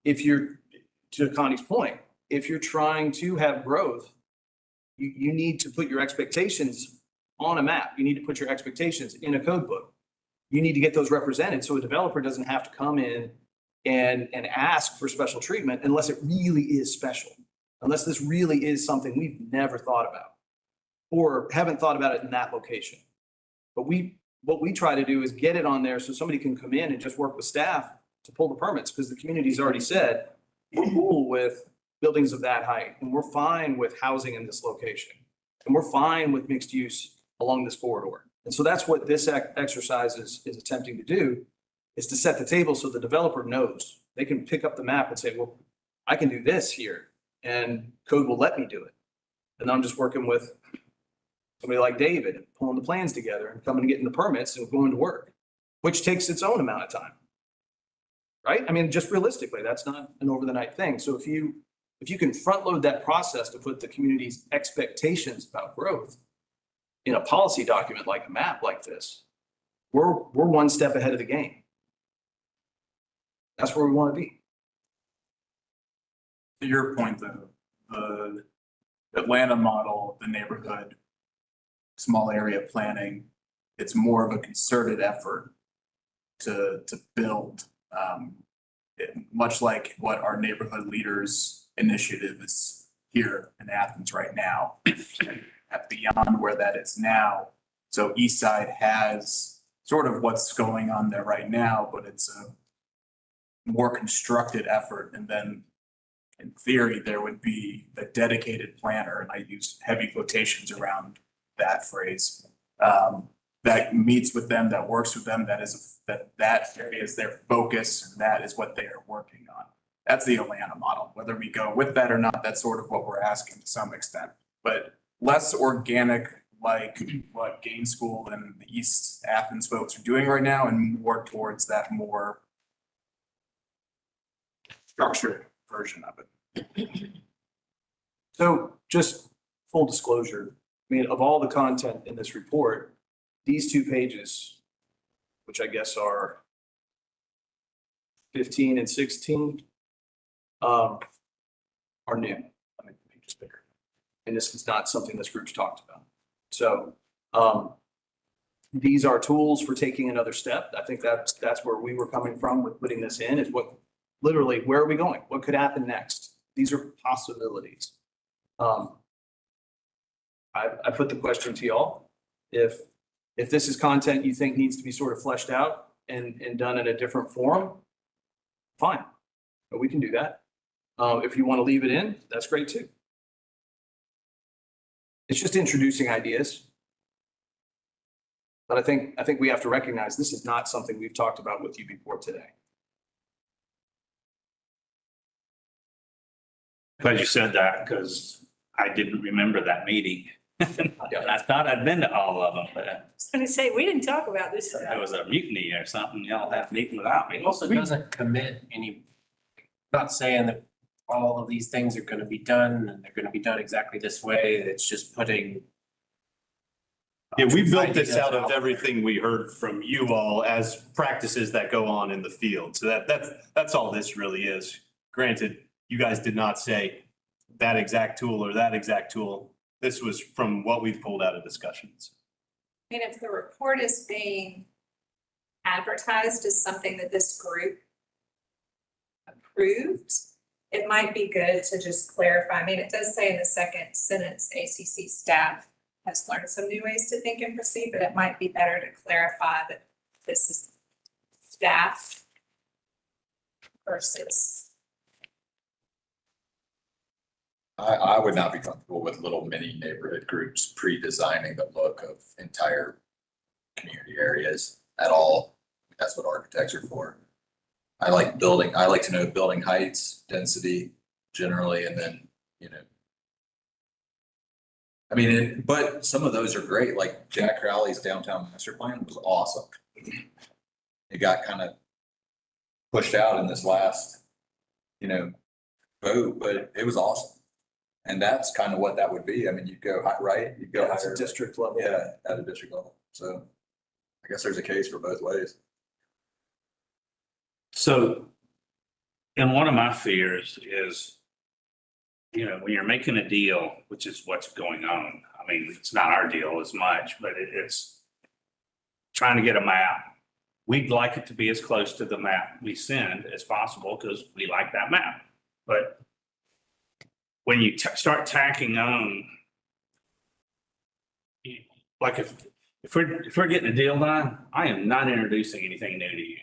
If you're, to Connie's point, if you're trying to have growth, you need to put your expectations on a map. You need to put your expectations in a code book. You need to get those represented so a developer doesn't have to come in and ask for special treatment unless it really is special, unless this really is something we've never thought about or haven't thought about it in that location. But what we try to do is get it on there so somebody can come in and just work with staff to pull the permits, because the community's already said, we're cool with buildings of that height, and we're fine with housing in this location, and we're fine with mixed use along this corridor. And so that's what this exercise is attempting to do, is to set the table so the developer knows. They can pick up the map and say, well, I can do this here, and code will let me do it. And I'm just working with somebody like David, pulling the plans together and coming and getting the permits and going to work, which takes its own amount of time. Right? I mean, just realistically, that's not an over the night thing. So if you can front load that process to put the community's expectations about growth in a policy document like a map like this, we're one step ahead of the game. That's where we want to be. To your point, the Atlanta model, the neighborhood, small area planning, it's more of a concerted effort to build, much like what our neighborhood leaders initiative is here in Athens right now, beyond where that is now. So East Side has sort of what's going on there right now, but it's a more constructed effort. And then in theory, there would be a dedicated planner, and I use heavy quotations around that phrase, that meets with them, that works with them, that area is their focus, and that is what they are working on. That's the Atlanta model. Whether we go with that or not, that's sort of what we're asking to some extent, but less organic, like what Gaines School and the East Athens folks are doing right now, and more towards that more structured version of it. So just full disclosure, I mean, of all the content in this report, these 2 pages, which I guess are 15 and 16, are new. I mean, the page is bigger. And this is not something this group's talked about. So these are tools for taking another step. I think that's where we were coming from with putting this in, is what literally, where are we going? What could happen next? These are possibilities. I put the question to y'all. If this is content you think needs to be sort of fleshed out and done in a different forum, fine, but we can do that. If you want to leave it in, that's great too. It's just introducing ideas. But I think we have to recognize this is not something we've talked about with you before today. Glad you said that because I didn't remember that meeting. And I thought I'd been to all of them, but I was gonna say, we didn't talk about this. there was a mutiny or something. Y'all have meeting without It me. also doesn't commit any, not saying that all of these things are gonna be done and they're gonna be done exactly this way. It's just putting. Yeah, we built this ideas out of there. everything we heard from you all as practices that go on in the field. So that's all this really is. Granted, you guys did not say that exact tool or that exact tool. This was from what we've pulled out of discussions. I mean, if the report is being advertised as something that this group approved, it might be good to just clarify. I mean, it does say in the second sentence, ACC staff has learned some new ways to think and proceed, but it might be better to clarify that this is staff versus. I would not be comfortable with little mini neighborhood groups pre-designing the look of entire community areas at all. That's what architects are for. I like to know building heights, density generally, and then, I mean, but some of those are great, like Jack Crowley's downtown master plan was awesome. It got kind of pushed out in this last, vote, but it was awesome. And that's kind of what that would be. I mean, you'd go high, right? You'd go It's higher. a district level. Yeah, at a district level. So I guess there's a case for both ways. So, and one of my fears is, when you're making a deal, which is what's going on, I mean, it's not our deal as much, but it's trying to get a map. We'd like it to be as close to the map we send as possible because we like that map. But when you start tacking on, like if we're getting a deal done, I am not introducing anything new to you.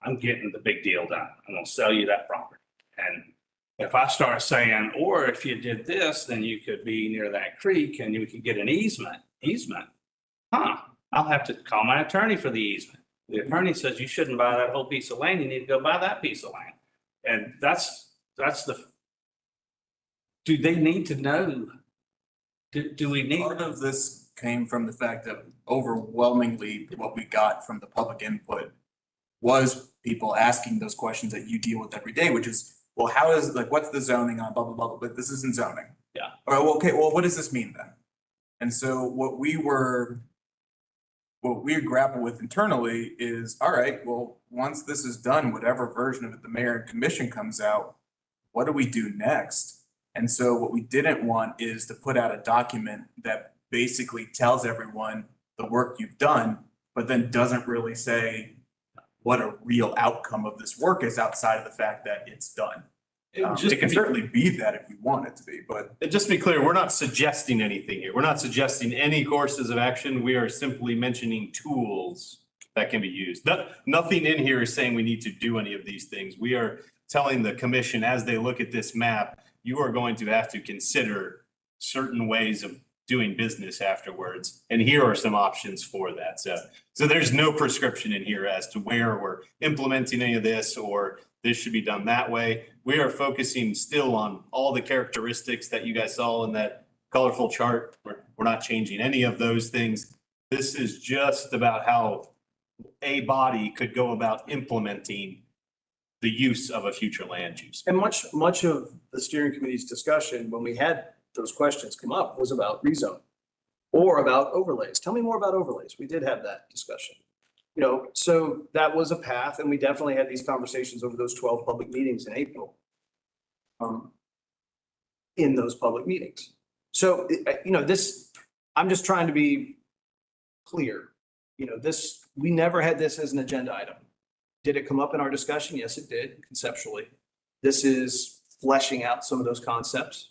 I'm getting the big deal done. I'm gonna sell you that property. And if I start saying, or if you did this, then you could be near that creek and you could get an easement. I'll have to call my attorney for the easement. The attorney says you shouldn't buy that whole piece of land. You need to go buy that piece of land. And that's do they need to know? Do we need? Part of this came from the fact that overwhelmingly what we got from the public input was people asking those questions that you deal with every day, which is, well, how is, like, what's the zoning on blah, blah, blah, but this isn't zoning. Yeah. All right, well, okay, well, what does this mean then? And so what we grapple with internally is, all right, well, once this is done, whatever version of it the mayor and commission comes out, what do we do next? And so what we didn't want is to put out a document that basically tells everyone the work you've done, but then doesn't really say what a real outcome of this work is outside of the fact that it's done. It can certainly be that if you want it to be, but. And just to be clear, we're not suggesting anything here. We're not suggesting any courses of action. We are simply mentioning tools that can be used. Nothing in here is saying we need to do any of these things. We are telling the commission as they look at this map, you are going to have to consider certain ways of doing business afterwards. And here are some options for that. So there's no prescription in here as to where we're implementing any of this or this should be done that way. We are focusing still on all the characteristics that you guys saw in that colorful chart. We're not changing any of those things. This is just about how a body could go about implementing the use of a future land use. And much of the steering committee's discussion, when we had those questions come up, was about rezone or about overlays. Tell me more about overlays. We did have that discussion. So that was a path, and we definitely had these conversations over those 12 public meetings in April. In those public meetings. So, I'm just trying to be clear. We never had this as an agenda item. Did it come up in our discussion? Yes, it did, conceptually. This is fleshing out some of those concepts.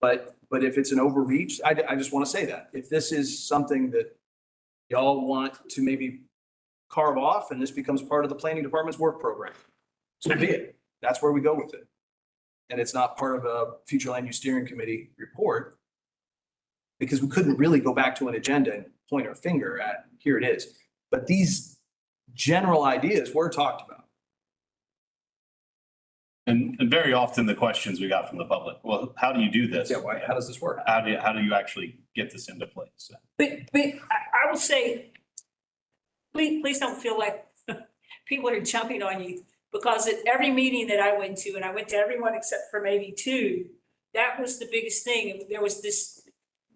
But if it's an overreach, I just want to say that. If this is something that y'all want to maybe carve off and this becomes part of the planning department's work program, so be it. That's where we go with it. And it's not part of a future land use steering committee report because we couldn't really go back to an agenda and point our finger at, here it is. But these general ideas were talked about. And very often the questions we got from the public, well, how do you do this? Yeah, how does this work? How do you actually get this into place? So, But I will say, please don't feel like people are jumping on you, because at every meeting that I went to, and I went to everyone except for maybe two, that was the biggest thing. There was this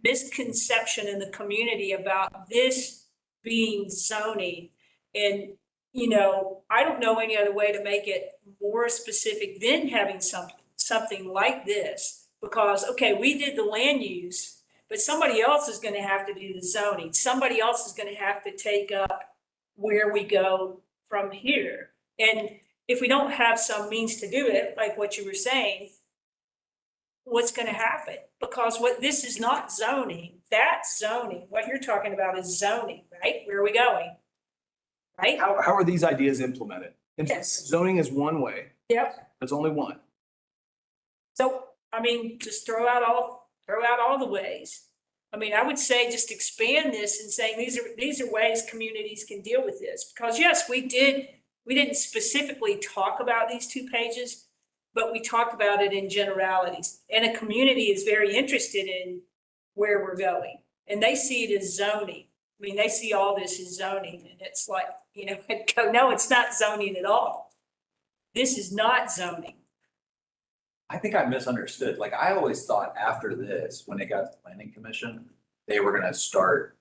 misconception in the community about this being zoning. And, you know, I don't know any other way to make it more specific than having something like this. Because, okay, we did the land use, but somebody else is gonna have to do the zoning. Somebody else is gonna have to take up where we go from here. And if we don't have some means to do it, like what you were saying, what's gonna happen? Because this is not zoning, that's zoning. What you're talking about is zoning, right? Where are we going? Right? How are these ideas implemented? Yes. Zoning is one way. Yep. There's only one. So, I mean, just throw out all the ways. I mean, I would say just expand this and saying these are ways communities can deal with this. Because yes, we didn't specifically talk about these 2 pages, but we talked about it in generalities. And a community is very interested in where we're going. And they see it as zoning. I mean, they see all this as zoning, and it's like, you know, no, it's not zoning at all. This is not zoning. I think I misunderstood. Like, I always thought after this, when they got to the planning commission, they were gonna start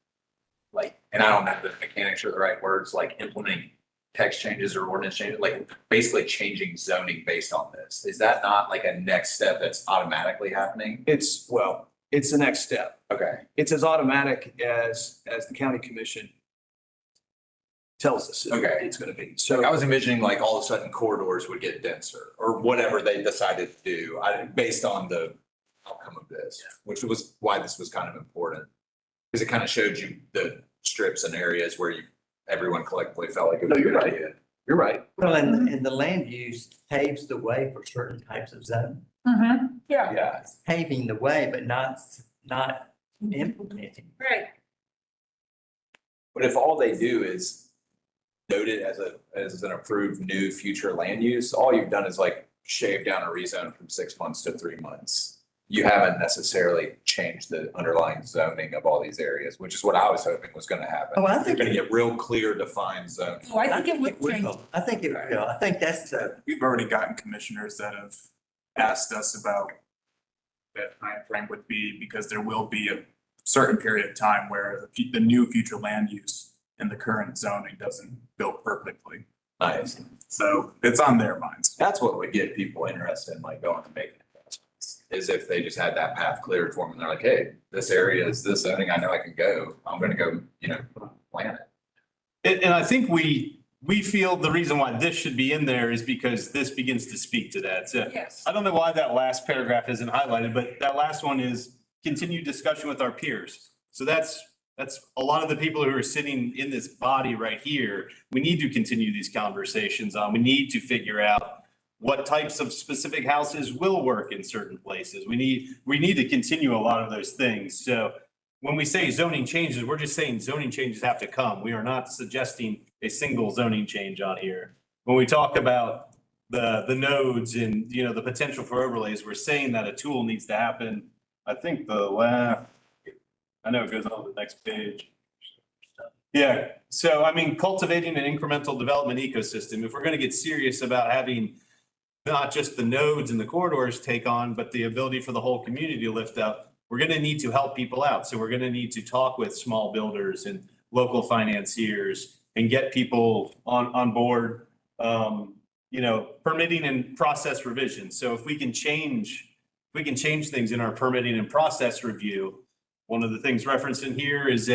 like, and I don't have the mechanics or the right words, like implementing text changes or ordinance changes, like basically changing zoning based on this. Is that not like a next step that's automatically happening? It's the next step. Okay. It's as automatic as the county commission tells us Okay. it's gonna be. So So I was envisioning like all of a sudden corridors would get denser or whatever they decided to do, based on the outcome of this, which was why this was kind of important. Because it kind of showed you the strips and areas where everyone collectively felt like it was a No, you're good right. idea. you're right. Well, and the land use paves the way for certain types of zoning. Yeah, Yeah. It's paving the way, but not implementing. right. But if all they do is note it as an approved new future land use, all you've done is like shave down a rezone from 6 months to 3 months. You haven't necessarily changed the underlying zoning of all these areas, which is what I was hoping was gonna happen. Oh, I You're think gonna get real clear defined zoning. Oh, I think it would change. I think it will. I think that's the, We've already gotten commissioners that have asked us about that timeframe would be, because there will be a certain period of time where the new future land use in the current zoning doesn't build perfectly. Nice. So it's on their minds. That's what would get people interested in like going and making investments, is if they just had that path cleared for them and they're like, hey, this area is this zoning, I know I can go, I'm gonna go, plan it. And I think we feel the reason why this should be in there is because this begins to speak to that. So Yes. I don't know why that last paragraph isn't highlighted, but that last one is continued discussion with our peers. So that's a lot of the people who are sitting in this body right here. We need to continue these conversations on. We need to figure out what types of specific houses will work in certain places. We need to continue a lot of those things. So when we say zoning changes, we're just saying zoning changes have to come. We are not suggesting a single zoning change on here. When we talk about the nodes and, the potential for overlays, we're saying that a tool needs to happen. I think I know it goes on to the next page. Yeah, so I mean, cultivating an incremental development ecosystem, if we're gonna get serious about having not just the nodes and the corridors take on, but the ability for the whole community to lift up, we're gonna need to help people out. So we're gonna need to talk with small builders and local financiers and get people on board, permitting and process revision. So if we can change things in our permitting and process review, one of the things referenced in here is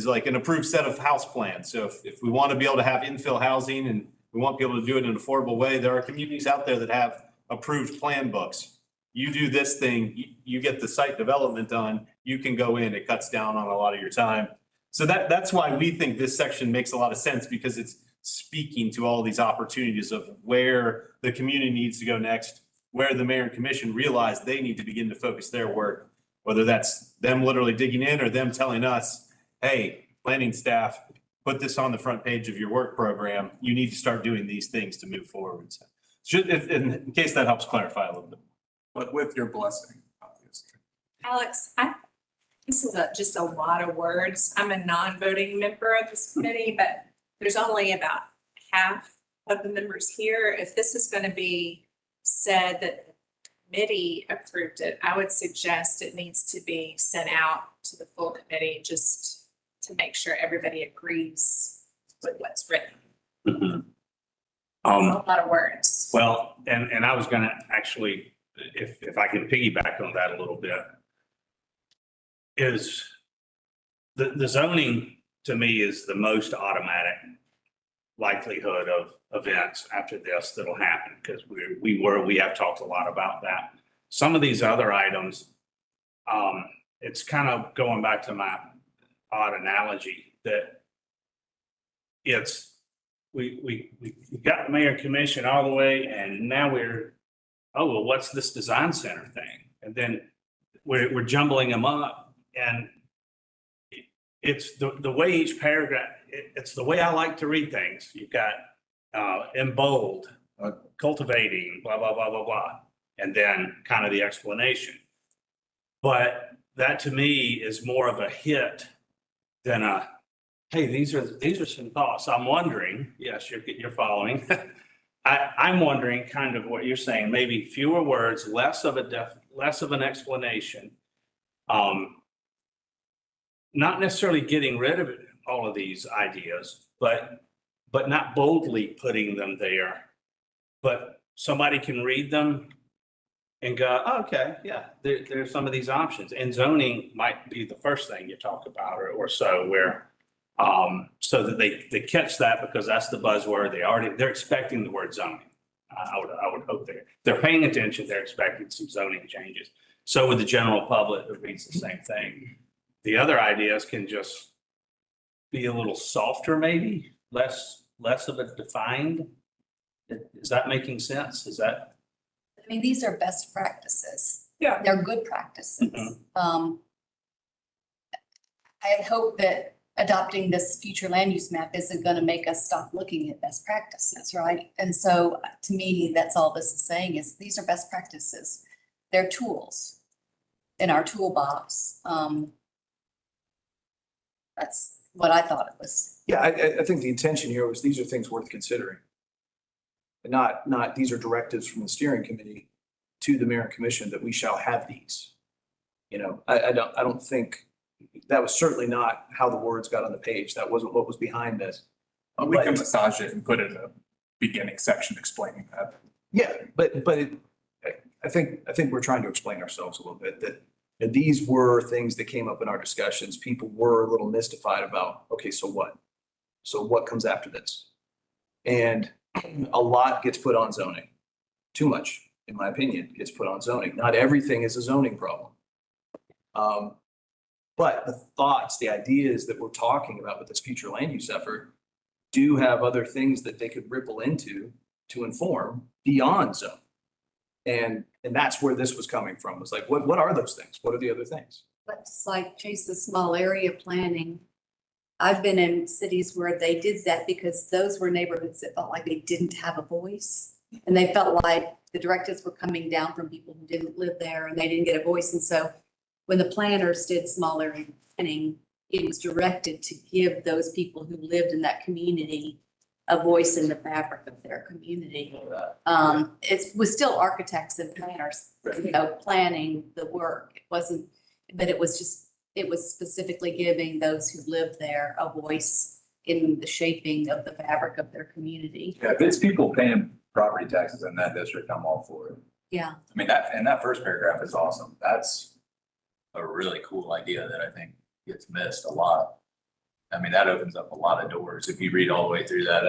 like an approved set of house plans. So if we want to be able to have infill housing and we want people to do it in an affordable way, there are communities out there that have approved plan books. You do this thing, you get the site development done, you can go in, it cuts down on a lot of your time. So that's why we think this section makes a lot of sense, because it's speaking to all these opportunities of where the community needs to go next, where the mayor and commission realize they need to begin to focus their work, whether that's them literally digging in or them telling us, hey, planning staff, put this on the front page of your work program. You need to start doing these things to move forward. in case that helps clarify a little bit. But with your blessing, obviously. Alex, this is just a lot of words. I'm a non-voting member of this committee, but there's only about half of the members here. If this is going to be said that the committee approved it, I would suggest it needs to be sent out to the full committee just to make sure everybody agrees with what's written. Mhm. It's a lot of words. Well, and I was gonna actually, if I can piggyback on that a little bit, is the zoning to me is the most automatic likelihood of events after this that'll happen, because we have talked a lot about that. Some of these other items, it's kind of going back to my odd analogy that we got the mayor and commission all the way, and now oh, well, what's this design center thing? And then we're jumbling them up, and it's the way each paragraph, it's the way I like to read things. You've got in bold, cultivating, blah, blah, blah, blah, blah, and then kind of the explanation. But that to me is more of a hit than a, hey, these are some thoughts. I'm wondering, yes, you're following. I'm wondering kind of what you're saying, maybe fewer words, less of an explanation. Not necessarily getting rid of all of these ideas, but not boldly putting them there. But somebody can read them and go, oh, okay, yeah, there's some of these options. And zoning might be the first thing you talk about or so, where so that they catch that, because that's the buzzword. They're expecting the word zoning. I would hope they're paying attention. They're expecting some zoning changes. So with the general public, it reads the same thing. The other ideas can just be a little softer, maybe less of a defined. Is that making sense? Is that? I mean, these are best practices. Yeah. They're good practices. Mhm. I hope that adopting this future land use map isn't going to make us stop looking at best practices, right? And so to me, that's all this is saying, is these are best practices. They're tools in our toolbox. That's what I thought it was. Yeah, I think the intention here was these are things worth considering. And not these are directives from the steering committee to the mayor and commission that we shall have these. You know, I don't think, that was certainly not how the words got on the page. That wasn't what was behind this. We can massage it and put it in a beginning section explaining that. Yeah, but I think we're trying to explain ourselves a little bit, that these were things that came up in our discussions. People were a little mystified about, okay, so what? So what comes after this? And a lot gets put on zoning. Too much, in my opinion, gets put on zoning. Not everything is a zoning problem. But the thoughts, the ideas that we're talking about with this future land use effort do have other things that they could ripple into to inform beyond zone. And that's where this was coming from. It was like, what are those things? What are the other things? But it's like Chase's small area planning. I've been in cities where they did that because those were neighborhoods that felt like they didn't have a voice. And they felt like the directives were coming down from people who didn't live there and they didn't get a voice. And so when the planners did small area planning, it was directed to give those people who lived in that community a voice in the fabric of their community. It was still architects and planners, you know, planning the work. It wasn't, but it was specifically giving those who lived there a voice in the shaping of the fabric of their community. Yeah, if it's people paying property taxes in that district, I'm all for it. Yeah. I mean, that first paragraph is awesome. That's a really cool idea that I think gets missed a lot. I mean, that opens up a lot of doors. If you read all the way through that,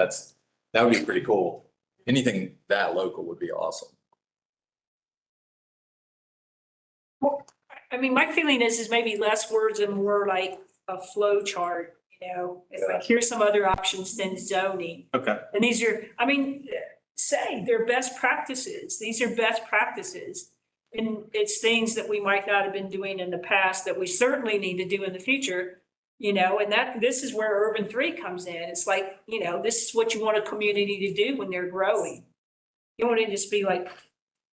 that would be pretty cool. Anything that local would be awesome. Well, I mean, my feeling is maybe less words and more like a flow chart, you know? It's like, here's some other options than zoning. Okay. And these are, I mean, say they're best practices. These are best practices. And it's things that we might not have been doing in the past that we certainly need to do in the future, you know, and this is where Urban 3 comes in. It's like, you know, this is what you want a community to do when they're growing. You want to just be like,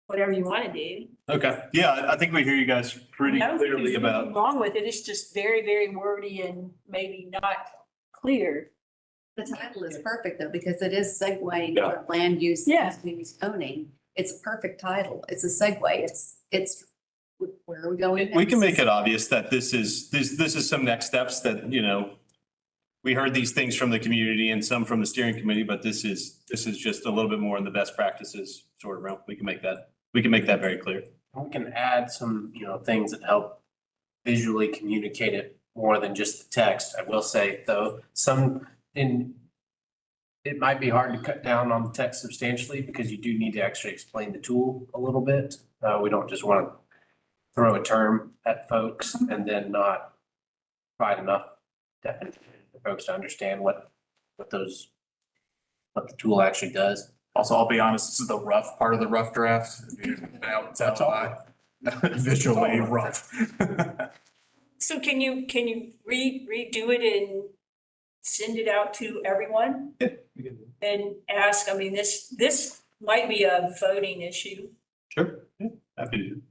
whatever you want to do. Okay, yeah, I think we hear you guys pretty No, clearly there's about. nothing wrong with it. It's just very, very wordy and maybe not clear. The title is perfect though, because it is segueing Yeah. from land use Yeah. to zoning. It's a perfect title. It's a segue. It's, where are we going We can next? make it obvious that this is some next steps that, we heard these things from the community and some from the steering committee, but this is just a little bit more in the best practices sort of realm. We can make that very clear. We can add some, things that help visually communicate it more than just the text. I will say though, it might be hard to cut down on the text substantially because you do need to actually explain the tool a little bit. We don't just want to throw a term at folks and then not provide enough definition for folks to understand what the tool actually does. Also, I'll be honest, this is the rough part of the rough draft. That's all. Visually rough. So can you redo it and send it out to everyone? And ask, I mean, this might be a voting issue. Sure. Yeah, happy to.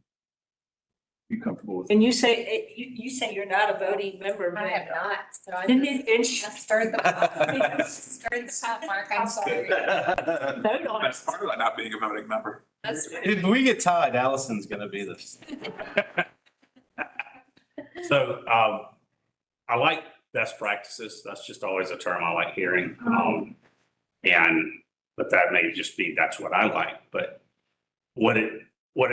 You comfortable with? And you say, you say you're not a voting member. I have not, so I Didn't just it, stirred the pot. Stirred the pot, Mark, I'm sorry. vote on That's it. part of not being a voting member. That's If we get tied, Allison's gonna be this. So, I like best practices. That's just always a term I like hearing. But that may just be, that's what I like, but what it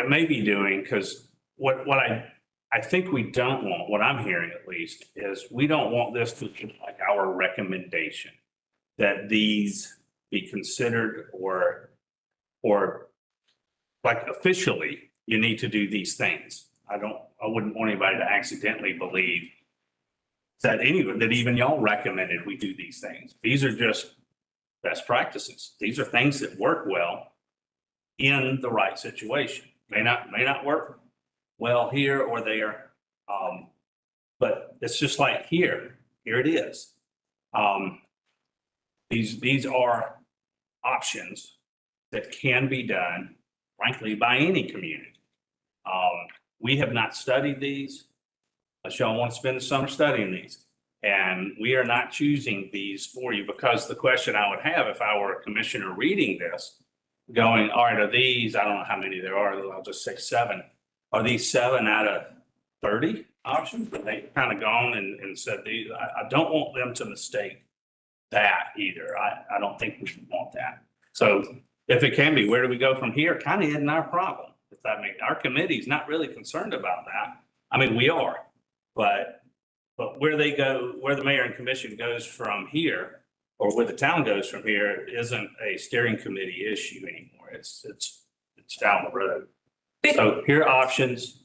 may be doing, because what I think we don't want, what I'm hearing at least, is we don't want this to be like our recommendation that these be considered or like officially, you need to do these things. I wouldn't want anybody to accidentally believe that even y'all recommended we do these things. These are just best practices. These are things that work well in the right situation. May not work well here or there. But it's just like here it is. These are options that can be done, frankly, by any community. We have not studied these, unless y'all want to spend the summer studying these. And we are not choosing these for you, because the question I would have if I were a commissioner reading this, going, all right, are these, I don't know how many there are, I'll just say 7. Are these 7 out of 30 options? But they kind of gone and said these, I don't want them to mistake that either. I don't think we should want that. So if it can be, where do we go from here? Kind of isn't our problem. If that makes, our committee's not really concerned about that. I mean, we are, but where they go, where the mayor and commission goes from here, or where the town goes from here, isn't a steering committee issue anymore. It's down the road. So here are options.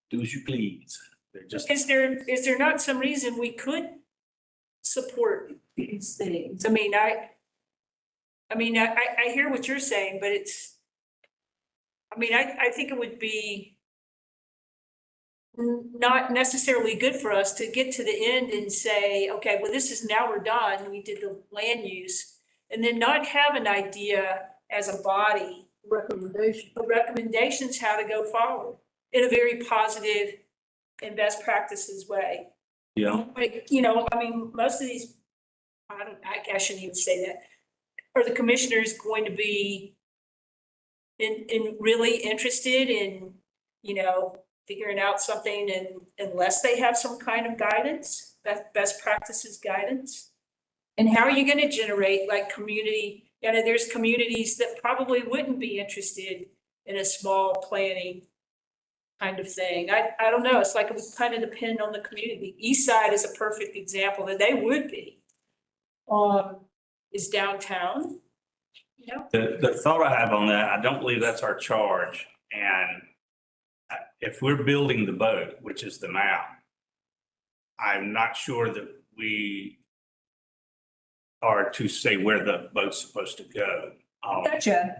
Do as you please. They're just. Is there not some reason we could support these things? I mean, I hear what you're saying, but I think it would be not necessarily good for us to get to the end and say, okay, well, now we're done. We did the land use, and then not have an idea as a body, recommendations how to go forward in a very positive and best practices way. Yeah. Like, most of these, I shouldn't even say that. Are the commissioners going to be in really interested in, figuring out something unless they have some kind of guidance, best practices guidance? And how are you going to generate like community, there's communities that probably wouldn't be interested in a small planning kind of thing. I don't know. It's like it would kind of depend on the community. East Side is a perfect example that they would be. Is downtown, The thought I have on that, I don't believe that's our charge. And if we're building the boat, which is the map, I'm not sure that we are to say where the boat's supposed to go. Gotcha.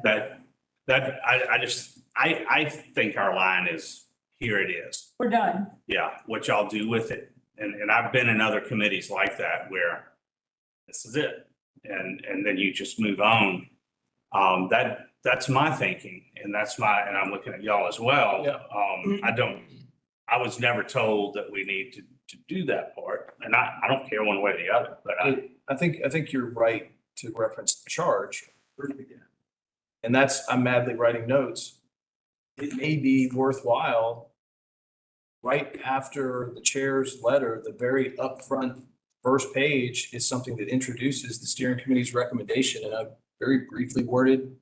I think our line is, here it is. We're done. Yeah, what y'all do with it. And I've been in other committees like that where this is it. And then you just move on. That that's my thinking, and and I'm looking at y'all as well. Yeah. I was never told that we need to do that part, and I don't care one way or the other, but I think you're right to reference the charge. And I'm madly writing notes. It may be worthwhile right after the chair's letter, the very upfront first page is something that introduces the steering committee's recommendation in a very briefly worded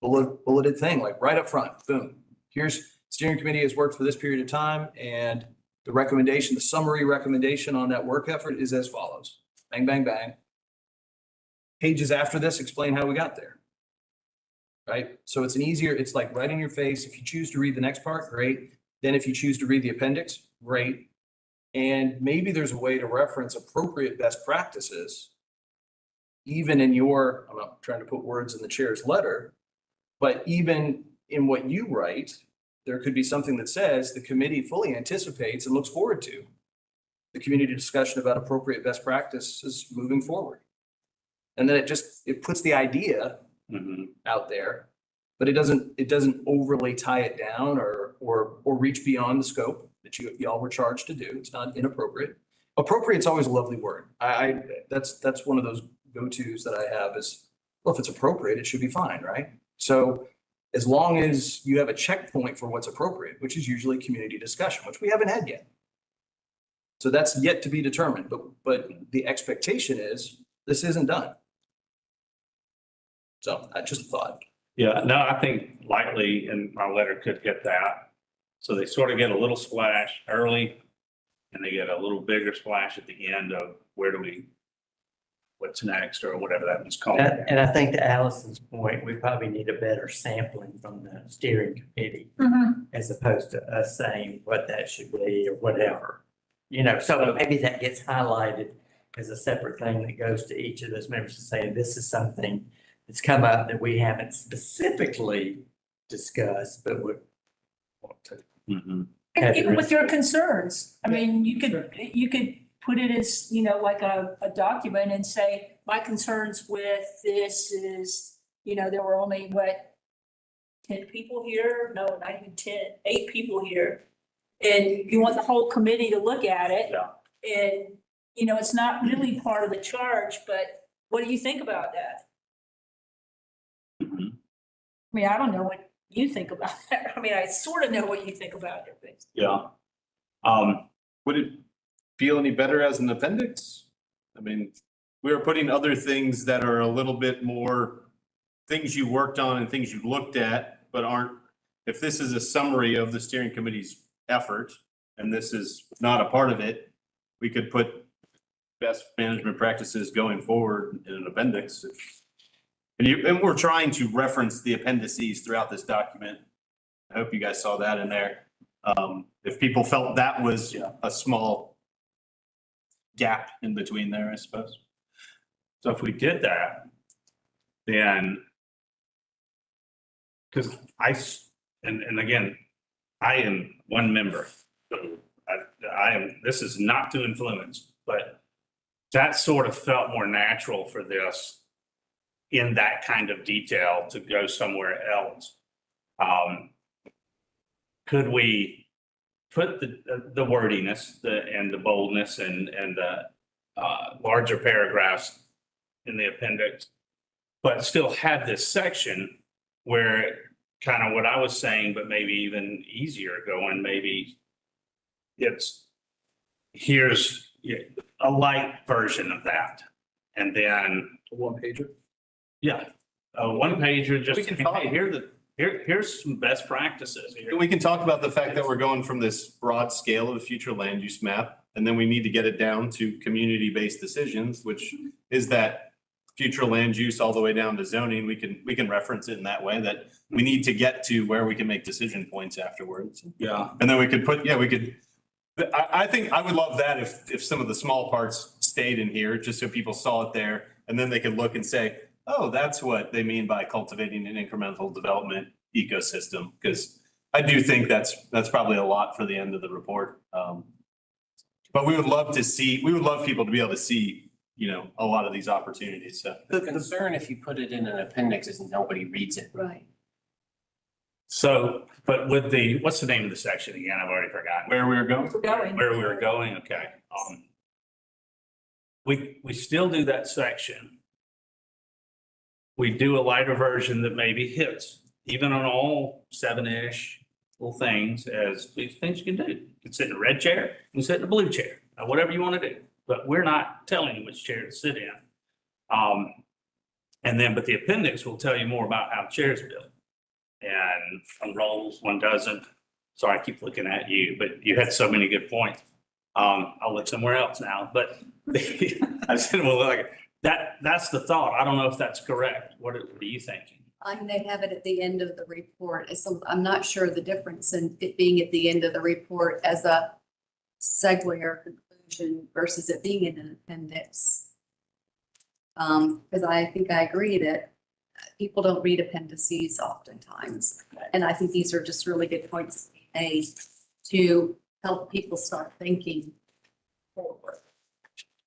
bulleted thing, like right up front, boom. Here's steering committee has worked for this period of time, and the recommendation, the summary recommendation on that work effort is as follows. Bang, bang, bang. Pages after this explain how we got there. Right? So it's like right in your face. If you choose to read the next part, great. Then if you choose to read the appendix, great. And maybe there's a way to reference appropriate best practices, even in I'm not trying to put words in the chair's letter, but even in what you write, there could be something that says the committee fully anticipates and looks forward to the community discussion about appropriate best practices moving forward. And then it puts the idea out there, but it doesn't overly tie it down or reach beyond the scope that y'all were charged to do. It's not inappropriate. Appropriate's always a lovely word. That's one of those go-tos that I have is, well, if it's appropriate, it should be fine, right? So as long as you have a checkpoint for what's appropriate, which is usually community discussion, which we haven't had yet. So that's yet to be determined, but the expectation is this isn't done. So I just thought. yeah, no, I think likely in my letter could get that. So they sort of get a little splash early and they get a little bigger splash at the end of what's next or whatever that was called. And I think to Allison's point, we probably need a better sampling from the steering committee as opposed to us saying what that should be or whatever. So maybe that gets highlighted as a separate thing that goes to each of those members and saying, this is something that's come up that we haven't specifically discussed, but would want to. And even with your concerns, I mean, you could put it as, like a document and say, my concerns with this is, there were only 10 people here? No, not even 10, 8 people here. And you want the whole committee to look at it. Yeah. And, it's not really part of the charge, but what do you think about that? I mean, I don't know what you think about that. I mean, I sort of know what you think about it. Yeah. Would it feel any better as an appendix? I mean, we are putting other things that are a little bit more things you worked on and things you looked at, but if this is a summary of the steering committee's effort and this is not a part of it, we could put best management practices going forward in an appendix. And we're trying to reference the appendices throughout this document. I hope you guys saw that in there. If people felt that was a small gap in between there, I suppose. So if we did that, then, because and again, I am one member, so this is not to influence, but that sort of felt more natural for this in that kind of detail to go somewhere else. Could we put the wordiness and the boldness and the larger paragraphs in the appendix, but still have this section where kind of what I was saying, but maybe even easier going, maybe here's a light version of that. And then A one pager? yeah, a one pager, just, We can talk- hey, here's some best practices. We can talk about the fact that we're going from this broad scale of a future land use map, and then we need to get it down to community-based decisions, which is that future land use all the way down to zoning. We can reference it in that way, that we need to get to where we can make decision points afterwards. Yeah. And then we could I think I would love that if some of the small parts stayed in here, just so people saw it there, and then they could look and say, oh, that's what they mean by cultivating an incremental development ecosystem. Because I do think that's probably a lot for the end of the report. But we would love people to be able to see, a lot of these opportunities. So The concern if you put it in an appendix is nobody reads it. Right. So, but with the, what's the name of the section again? I've already forgotten. Where we were going? We're going. Where we were going, okay. We still do that section. We do a lighter version that maybe hits, even on all 7-ish little things as these things you can do. You can sit in a red chair, you can sit in a blue chair, whatever you want to do. But we're not telling you which chair to sit in. And then, but the appendix will tell you more about how the chair is built. And one rolls, one doesn't. Sorry, I keep looking at you, but you had so many good points. I'll look somewhere else now, but I said, well, like, that's the thought. I don't know if that's correct. What are you thinking? They have it at the end of the report. So I'm not sure the difference in it being at the end of the report as a segue or conclusion versus it being in an appendix. Because I think I agree that people don't read appendices oftentimes. And I think these are just really good points to be made to help people start thinking forward.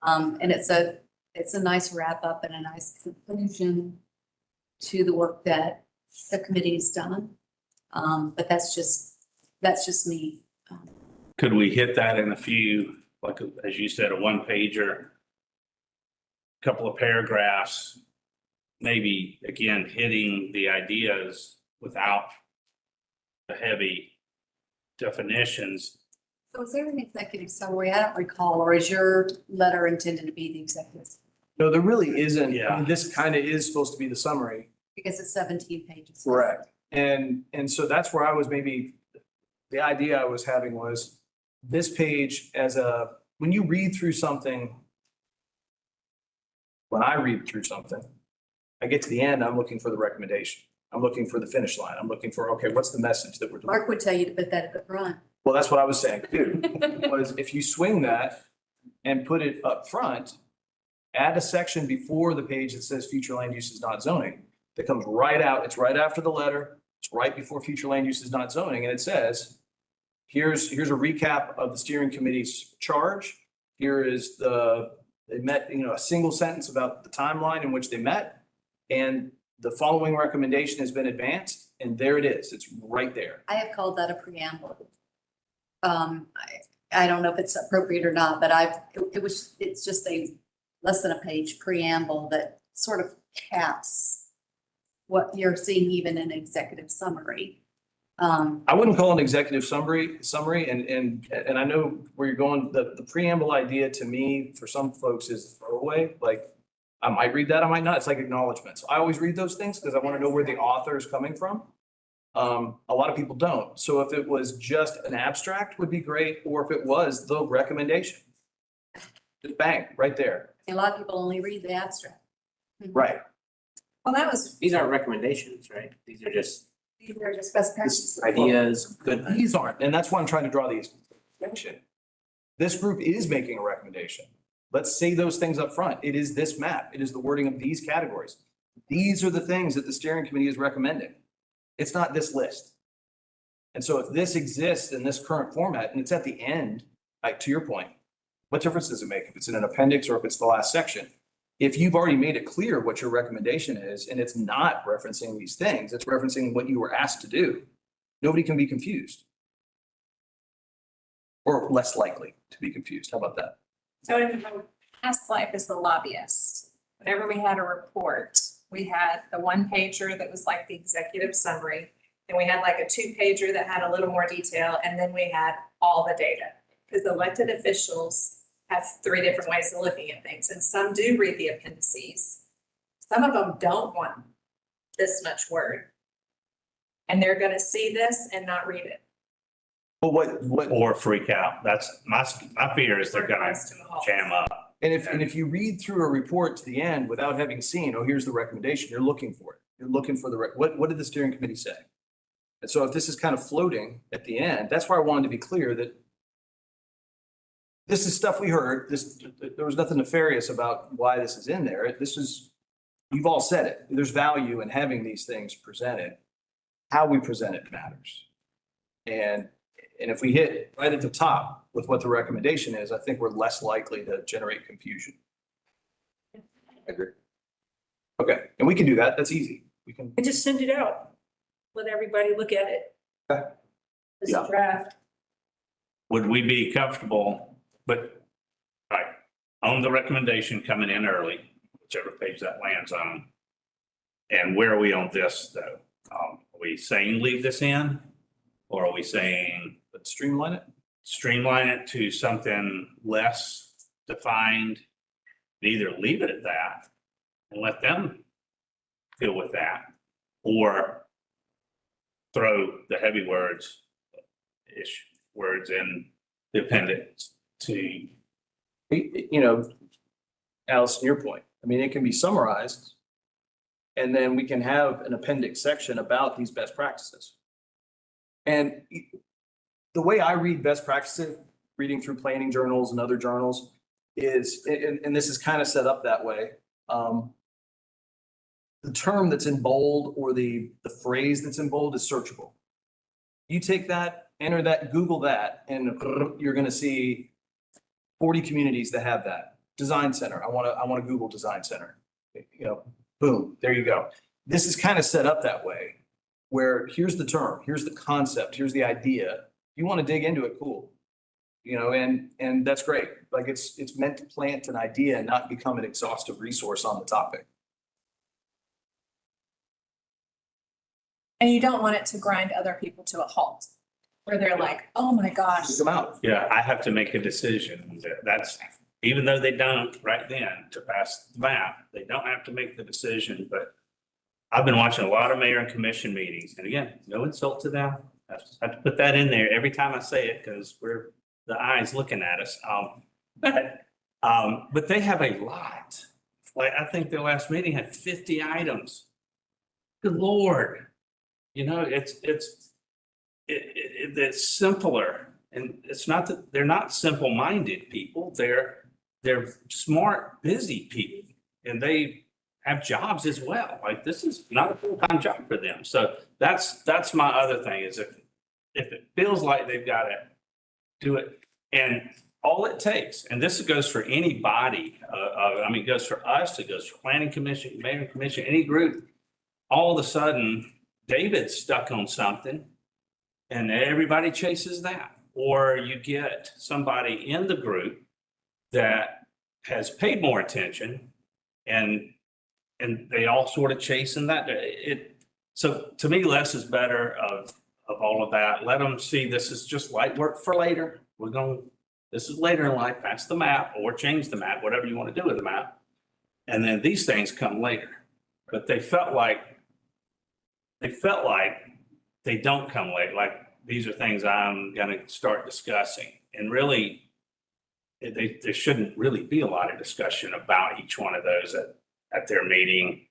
And it's a nice wrap up and a nice conclusion to the work that the committee's done. But that's just me. Could we hit that in a few, like, as you said, a one pager, couple of paragraphs, maybe again, hitting the ideas without the heavy definitions? So is there an executive summary? I don't recall, or is your letter intended to be the executive? No, there really isn't. I Yeah. mean, this kind of is supposed to be the summary. Because it's 17 pages. Correct. And so that's where I was maybe, the idea I was having was this page when you read through something, when I read through something, I get to the end, I'm looking for the recommendation. I'm looking for the finish line. I'm looking for, okay, what's the message that we're delivering? Mark would tell you to put that at the front. Well, that's what I was saying too, was if you swing that and put it up front, add a section before the page that says future land use is not zoning, that comes right out. It's right after the letter. It's right before future land use is not zoning. And it says, here's a recap of the steering committee's charge. Here is they met, a single sentence about the timeline in which they met. And the following recommendation has been advanced, and there it is. It's right there. I have called that a preamble. I don't know if it's appropriate or not, but it's just a less than a page preamble that sort of caps what you're seeing even in executive summary. I wouldn't call it an executive summary, and I know where you're going. The preamble idea to me, for some folks, is throwaway. Like, I might read that, I might not. It's like acknowledgements. I always read those things because I want to know where the author is coming from. A lot of people don't. So if it was just an abstract would be great, or if it was the recommendation. Just bang, right there. A lot of people only read the abstract. Right. Well, These aren't recommendations, right? These are just These are just best practices. ideas, good. These aren't, and that's why I'm trying to draw these distinction. This group is making a recommendation. Let's say those things up front. It is this map. It is the wording of these categories. These are the things that the steering committee is recommending. It's not this list. And so if this exists in this current format and it's at the end, to your point, what difference does it make if it's in an appendix or if it's the last section? If you've already made it clear what your recommendation is and it's not referencing these things, it's referencing what you were asked to do, nobody can be confused. Or less likely to be confused. How about that? So in my past life as the lobbyist, whenever we had a report, we had the one pager that was like the executive summary. And we had like a 2-pager that had a little more detail. And then we had all the data. Because elected officials have 3 different ways of looking at things. And some do read the appendices. Some of them don't want this much word. And they're going to see this and not read it. But what? Or freak out. That's my fear is they're gonna jam up. And if you read through a report to the end without having seen, oh, here's the recommendation, you're looking for it. You're looking for what did the steering committee say? And so if this is kind of floating at the end, that's why I wanted to be clear that this is stuff we heard. There was nothing nefarious about why this is in there. You've all said it. There's value in having these things presented. How we present it matters. And if we hit right at the top with what the recommendation is, I think we're less likely to generate confusion. I agree. Okay, and we can do that. That's easy. We can. And just send it out. let everybody look at it. As Yeah. a draft. Would we be comfortable, but, right, on the recommendation coming in early, whichever page that lands on? And where are we on this, though? Are we saying leave this in? Or are we saying But streamline it. streamline it to something less defined? Either leave it at that and let them deal with that, or throw the heavy words in the appendix to, You know, Allison, your point. I mean, it can be summarized. And then we can have an appendix section about these best practices. And the way I read best practices, reading through planning journals and other journals is, and this is kind of set up that way. The term that's in bold or the phrase that's in bold is searchable. You take that, enter that, Google that, and you're going to see 40 communities that have that. Design center. I want to Google design center. You know, boom, there you go. This is kind of set up that way where here's the term, here's the concept, here's the idea. If you want to dig into it, cool. You know, and that's great. Like it's meant to plant an idea and not become an exhaustive resource on the topic. And you don't want it to grind other people to a halt, where they're like, oh my gosh. Come out. yeah, I have to make a decision. That's, even though they don't right then to pass the map, they don't have to make the decision, but I've been watching a lot of mayor and commission meetings, and again, no insult to them. I have to put that in there every time I say it, because we're the eyes looking at us. But they have a lot. Like, I think their last meeting had 50 items. Good Lord. You know, it's simpler, and it's not that they're not simple-minded people. They're smart, busy people, and they have jobs as well. Like, this is not a full-time job for them. So that's my other thing is if it feels like they've got to do it, and all it takes, and this goes for any body, I mean, it goes for us, it goes for planning commission, mayor and commission, any group. All of a sudden, David's stuck on something and everybody chases that. Or you get somebody in the group that has paid more attention and they all sort of chasing that. So to me, less is better of all of that. Let them see this is just light work for later. This is later in life, pass the map or change the map, whatever you want to do with the map. And then these things come later. But they felt like they don't come late. Like, these are things I'm going to start discussing. And really, there shouldn't really be a lot of discussion about each one of those at their meeting.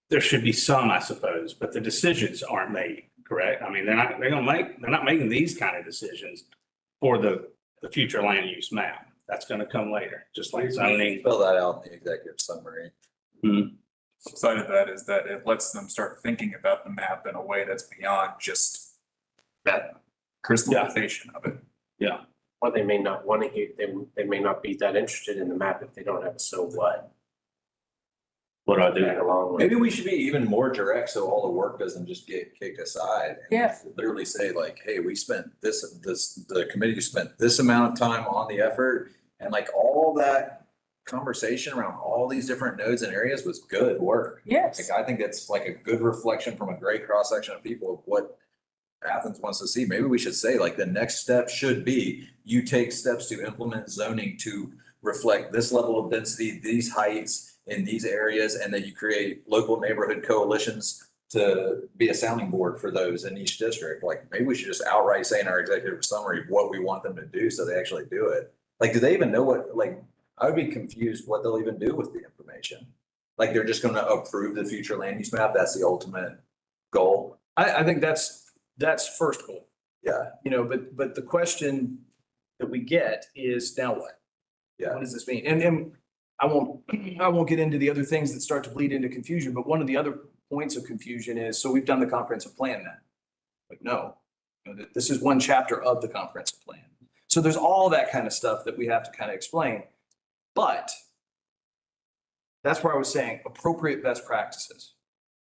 There should be some, I suppose, but the decisions aren't made, correct? I mean, they're not making these kind of decisions for the future land use map. That's going to come later, just like zoning. Fill that out in the executive summary. Side of that is that it lets them start thinking about the map in a way that's beyond just that crystallization of it. Yeah. Or they may not want to hear, they may not be that interested in the map if they don't have a so what. What do I do? Tag along with. Maybe we should be even more direct so all the work doesn't just get kicked aside. And Yeah. literally say like, hey, we spent the committee spent this amount of time on the effort, and like all that conversation around all these different nodes and areas was good work. Yes. Like, I think it's like a good reflection from a great cross section of people of what Athens wants to see. Maybe we should say like the next step should be you take steps to implement zoning to reflect this level of density, these heights in these areas, and then you create local neighborhood coalitions to be a sounding board for those in each district. Like, maybe we should just outright say in our executive summary what we want them to do so they actually do it. Like, do they even know what, like, I would be confused what they'll even do with the information. Like, they're just gonna approve the future land use map. That's the ultimate goal. I think that's first goal. Yeah. You know, but the question that we get is now what? Yeah. What does this mean? And I won't get into the other things that start to bleed into confusion, but one of the other points of confusion is, so we've done the comprehensive plan then. Like, no, this is one chapter of the comprehensive plan. So there's all that kind of stuff that we have to kind of explain. But that's where I was saying appropriate best practices.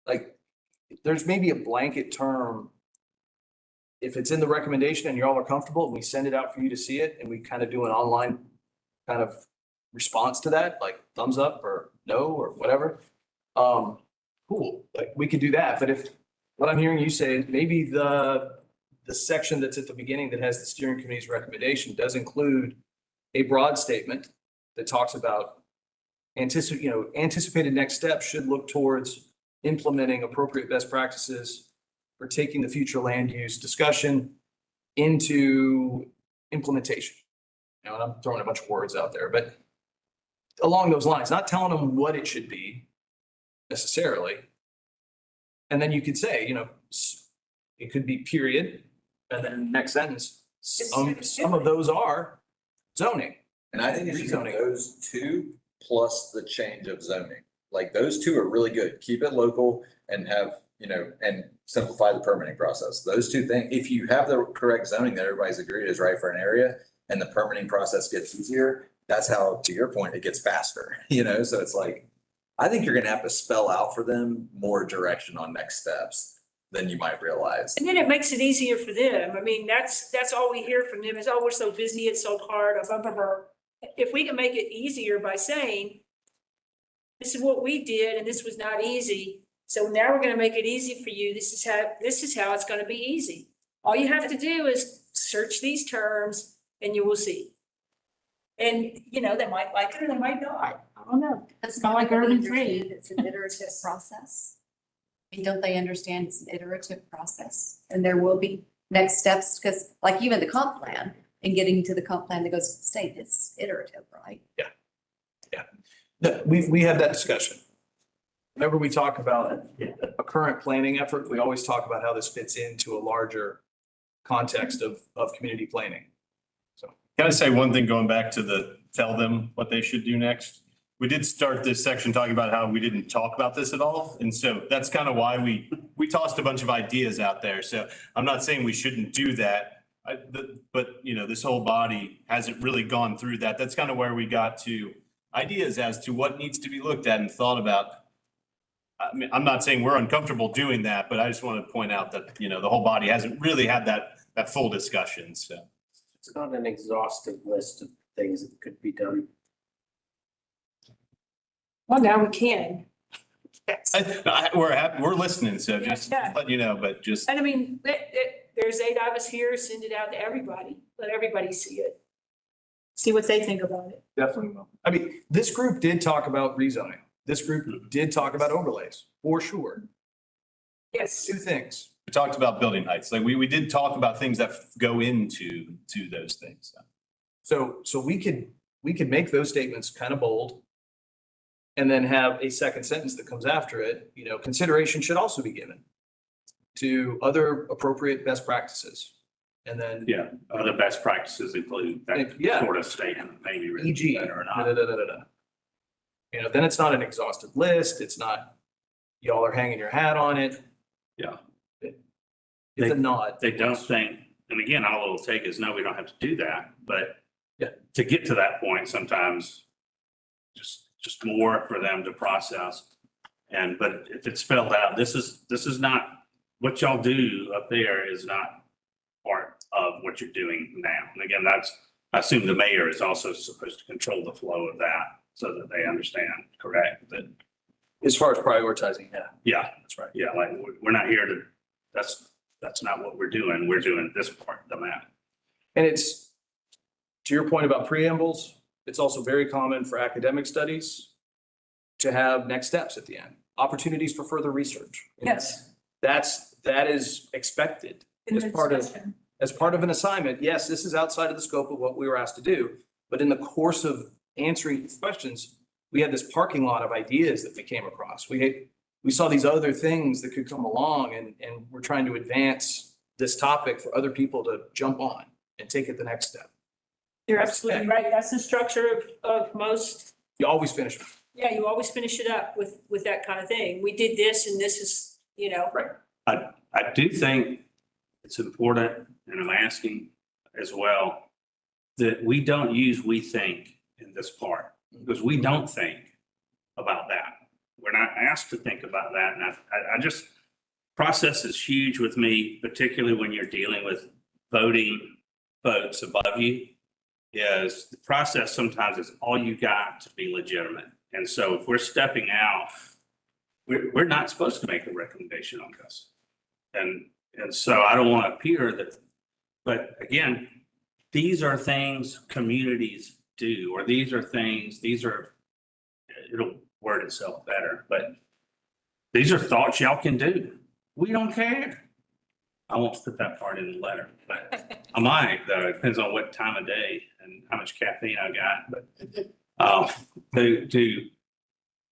Like, there's maybe a blanket term. If it's in the recommendation and y'all are comfortable, and we send it out for you to see it, and we kind of do an online kind of response to that, like thumbs up or no, or whatever. Cool, like, we could do that, but if, what I'm hearing you say is maybe the section that's at the beginning that has the steering committee's recommendation does include a broad statement that talks about anticipated next steps should look towards implementing appropriate best practices for taking the future land use discussion into implementation. You know, and I'm throwing a bunch of words out there, but along those lines, not telling them what it should be necessarily. And then you could say, it could be period, and then next sentence, some of those are zoning. And I think you should do Rezoning. those two plus the change of zoning. Like those two are really good. Keep it local and have, and simplify the permitting process. Those two things, if you have the correct zoning that everybody's agreed is right for an area and the permitting process gets easier, that's how, to your point, it gets faster, So it's like, I think you're gonna have to spell out for them more direction on next steps than you might realize. And then it makes it easier for them. I mean, that's all we hear from them is, oh, we're so busy, it's so hard, blah, blah, blah. If we can make it easier by saying, this is what we did and this was not easy. So now we're gonna make it easy for you. This is how it's gonna be easy. All you have to do is search these terms and you will see. And, they might like it or they might not. I don't know. Doesn't Not like everybody urban three. understand it's an iterative process? I mean, don't they understand it's an iterative process? And there will be next steps, because like even the comp plan and getting to the comp plan that goes to the state, it's iterative, right? No, we had that discussion. Whenever we talk about a current planning effort, we always talk about how this fits into a larger context of community planning. Can I say one thing, going back to tell them what they should do next? We did start this section talking about how we didn't talk about this at all. And so that's kind of why we tossed a bunch of ideas out there. So I'm not saying we shouldn't do that. But this whole body hasn't really gone through that. That's kind of where we got to ideas as to what needs to be looked at and thought about. I mean, I'm not saying we're uncomfortable doing that, but I just want to point out that, the whole body hasn't really had that full discussion. So. It's not an exhaustive list of things that could be done. Well, now we can. Yes. We're listening, so just Yeah. let you know, but just. And I mean, there's 8 of us here, send it out to everybody, let everybody see it. See what they think about it. Definitely will. I mean, this group did talk about rezoning. This group did talk about overlays, for sure. Yes. 2 things. We talked about building heights. Like we did talk about things that go into those things. So we could make those statements kind of bold. And then have a second sentence that comes after it, consideration should also be given to other appropriate best practices. And then. Yeah, other best practices include that Yeah. sort of statement, maybe written E.g. better or da, not. da, da, da, da. Then it's not an exhaustive list. It's not, y'all are hanging your hat on it. Yeah. It's a nod. They don't think, and again, our little take is, no, we don't have to do that, but Yeah. to get to that point, sometimes just more for them to process. But if it's spelled out, this is not, what y'all do up there is not part of what you're doing now. And again, I assume the mayor is also supposed to control the flow of that so that they understand, correct? That, As far as prioritizing, yeah. yeah, That's right. yeah, like, we're not here to, that's not what we're doing. We're doing this part of the map. And it's, to your point about preambles, it's also very common for academic studies to have next steps at the end, opportunities for further research. Yes. That is expected In as the part of, discussion. as part of an assignment. Yes, this is outside of the scope of what we were asked to do, but in the course of answering these questions, we had this parking lot of ideas that we came across. We saw these other things that could come along, and we're trying to advance this topic for other people to jump on and take it the next step. You're absolutely right. That's the structure of most. You always finish. Yeah, you always finish it up with that kind of thing. We did this and this is, Right. I do think it's important, and I'm asking as well, that we don't use "we think" in this part, because we don't think about that. We're not asked to think about that. And I just, process is huge with me, particularly when you're dealing with voting folks above you, is the process sometimes is all you got to be legitimate. And so if we're stepping out, we're not supposed to make a recommendation on this. And so I don't want to appear that, but again, these are things communities do, or it'll word itself better, but these are thoughts y'all can do. We don't care. I won't put that part in the letter, but I might, though. It depends on what time of day and how much caffeine I got, but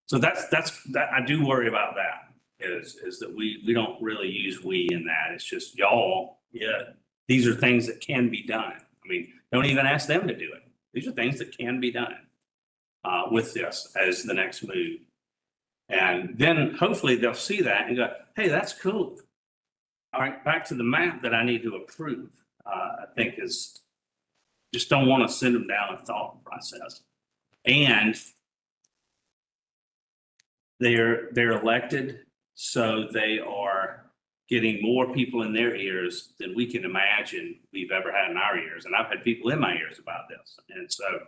so that's I do worry about that is that we don't really use we in that. It's just y'all, yeah, these are things that can be done. I mean, don't even ask them to do it. These are things that can be done with this as the next move. And then hopefully they'll see that and go, hey, that's cool. All right, back to the map that I need to approve, I think is just don't want to send them down a thought process. And they're elected, so they are getting more people in their ears than we can imagine we've ever had in our ears. And I've had people in my ears about this. And so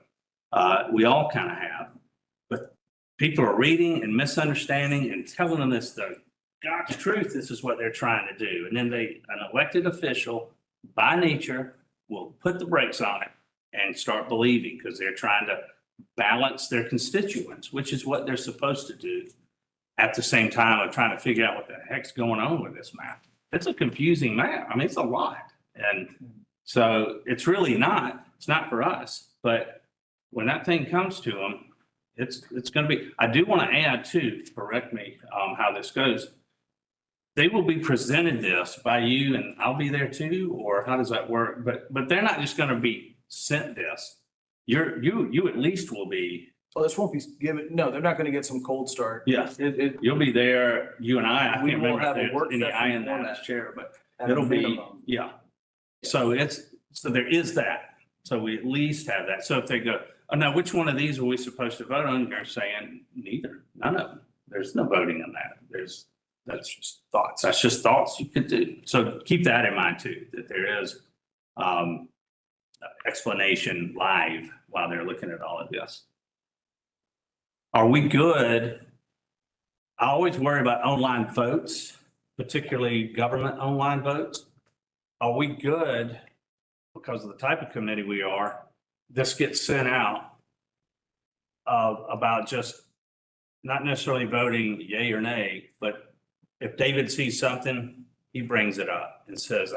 we all kind of have. But people are reading and misunderstanding and telling them this, the God's truth, this is what they're trying to do. And then an elected official, by nature, will put the brakes on it and start believing because they're trying to balance their constituents, which is what they're supposed to do. At the same time of trying to figure out what the heck's going on with this map. It's a confusing map. I mean, it's a lot. And so it's really not, it's not for us, but when that thing comes to them, it's going to be, I do want to add too, correct me how this goes. They will be presented this by you and I'll be there too, or how does that work? But they're not just going to be sent this. You at least will be. Well, this won't be given, no, they're not going to get some cold start. Yeah, you'll be there, you and I can't We will remember have a if work there's any I session in that format chair, but at a it'll be, minimum. yeah. So there is that. So we at least have that. So if they go, oh, now which one of these are we supposed to vote on? You're saying neither, none of them. There's no voting on that. That's just thoughts. That's just thoughts you could do. So keep that in mind too, that there is explanation live while they're looking at all of this. Are we good? I always worry about online votes, particularly government online votes. Are we good because of the type of committee we are? This gets sent out about just not necessarily voting yay or nay, but if David sees something, he brings it up and says,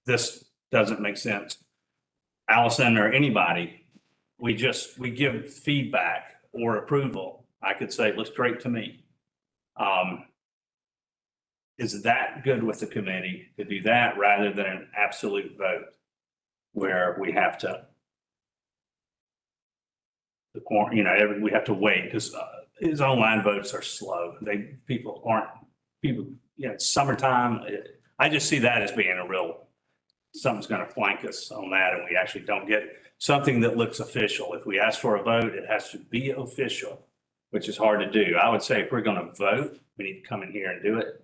this doesn't make sense. Allison or anybody, we give feedback or approval. I could say, looks great to me. Is that good with the committee to do that rather than an absolute vote where we have to, we have to wait because his online votes are slow. It's summertime. I just see that as being something's going to flank us on that and we actually don't get something that looks official. If we ask for a vote, it has to be official, which is hard to do. I would say if we're going to vote, we need to come in here and do it.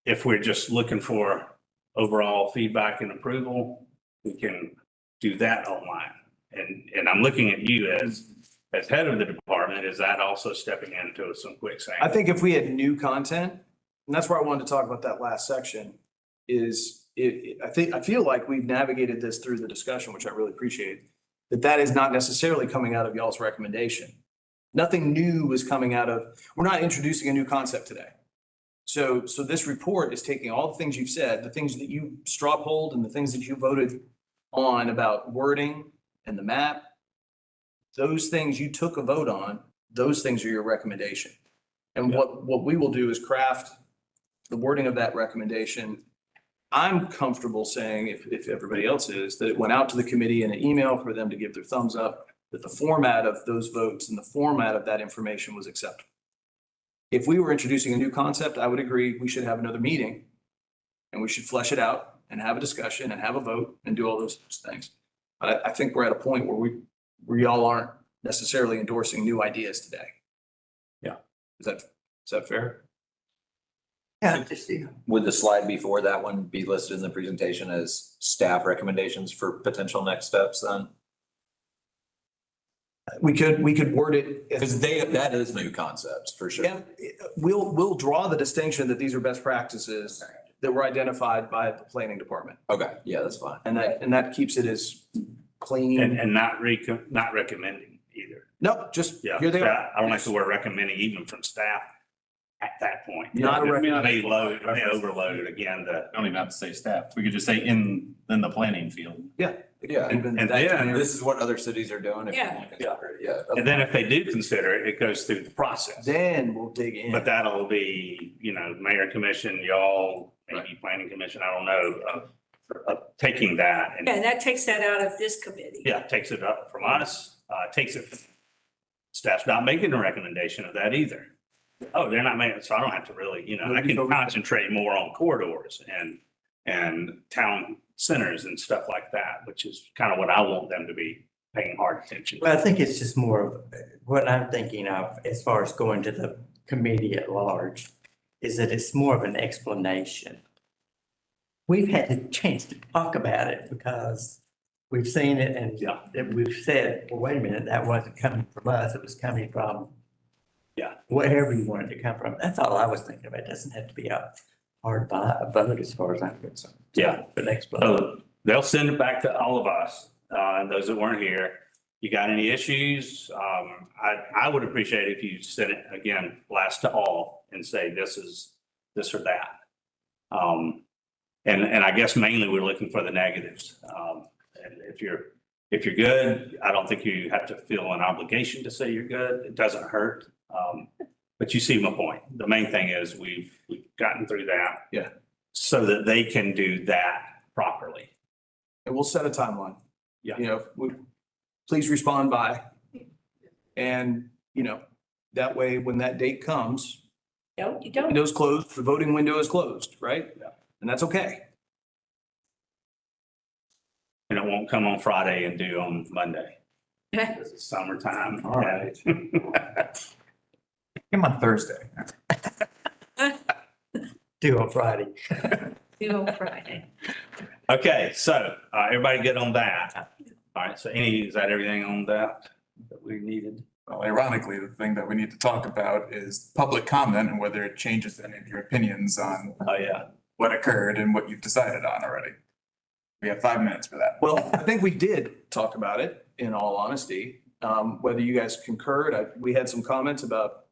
If we're just looking for overall feedback and approval, we can do that online. And I'm looking at you as head of the department. Is that also stepping into some quicksand? I think if we had new content, and that's where I wanted to talk about that last section, I feel like we've navigated this through the discussion, which I really appreciate, that is not necessarily coming out of y'all's recommendation. Nothing new is coming out of, we're not introducing a new concept today. So this report is taking all the things you've said, the things that you straw polled and the things that you voted on about wording and the map, those things you took a vote on, those things are your recommendation. And what we will do is craft the wording of that recommendation. I'm comfortable saying, if everybody else is, that it went out to the committee in an email for them to give their thumbs up, that the format of those votes and the format of that information was acceptable. If we were introducing a new concept, I would agree we should have another meeting and we should flesh it out and have a discussion and have a vote and do all those things. But I think we're at a point where y'all aren't necessarily endorsing new ideas today. Yeah. Is that fair? Yeah, just, yeah. Would the slide before that one be listed in the presentation as staff recommendations for potential next steps then? We could word it. Because that is new concepts for sure. Yeah, we'll draw the distinction that these are best practices that were identified by the planning department. Okay, yeah, that's fine. And that keeps it as clean. And not recommending either. No, just, Yeah, here they are. I don't like the word recommending even from staff at that point. Not a It recommendation. may load, it may overload again, Don't even have to say staff. We could just say in the planning field. Yeah, Even and that- then- this is what other cities are doing. If you Yeah. want to consider it, yeah. and then if they do consider it, it goes through the process. Then we'll dig in. But that'll be, mayor commission, y'all, maybe planning commission, I don't know, of taking that and, Yeah, and that takes that out of this committee. yeah, takes it up from us, takes it. Staff's not making a recommendation of that either. Oh, they're not making, so I don't have to really, I can concentrate more on corridors and town centers and stuff like that, which is kind of what I want them to be paying hard attention to. Well, I think it's just more of what I'm thinking of as far as going to the committee at large, is that it's more of an explanation. We've had the chance to talk about it because we've seen it and Yeah. that we've said, well, wait a minute, that wasn't coming from us, it was coming from wherever you wanted to come from. That's all I was thinking about. It doesn't have to be a hard vote as far as I'm concerned. Yeah. An explanation. So they'll send it back to all of us, and those that weren't here. You got any issues? I would appreciate if you send it again, blast to all and say, this is this or that. And I guess mainly we're looking for the negatives. And if you're good, I don't think you have to feel an obligation to say you're good. It doesn't hurt. But you see my point. The main thing is we've gotten through that. Yeah. So that they can do that properly. And we'll set a timeline. Yeah. Please respond by. And, that way, when that date comes, No, you don't. window's closed, the voting window is closed, right? Yeah. And that's okay. And it won't come on Friday and due on Monday. This is summertime. All right. Come on Thursday. Do on Friday. Due on Friday. Okay, so, everybody good on that? All right, so is that everything on that we needed? Well, ironically, the thing that we need to talk about is public comment and whether it changes any of your opinions on Oh, yeah. what occurred and what you've decided on already. We have 5 minutes for that. Well, I think we did talk about it, in all honesty. Whether you guys concurred, we had some comments about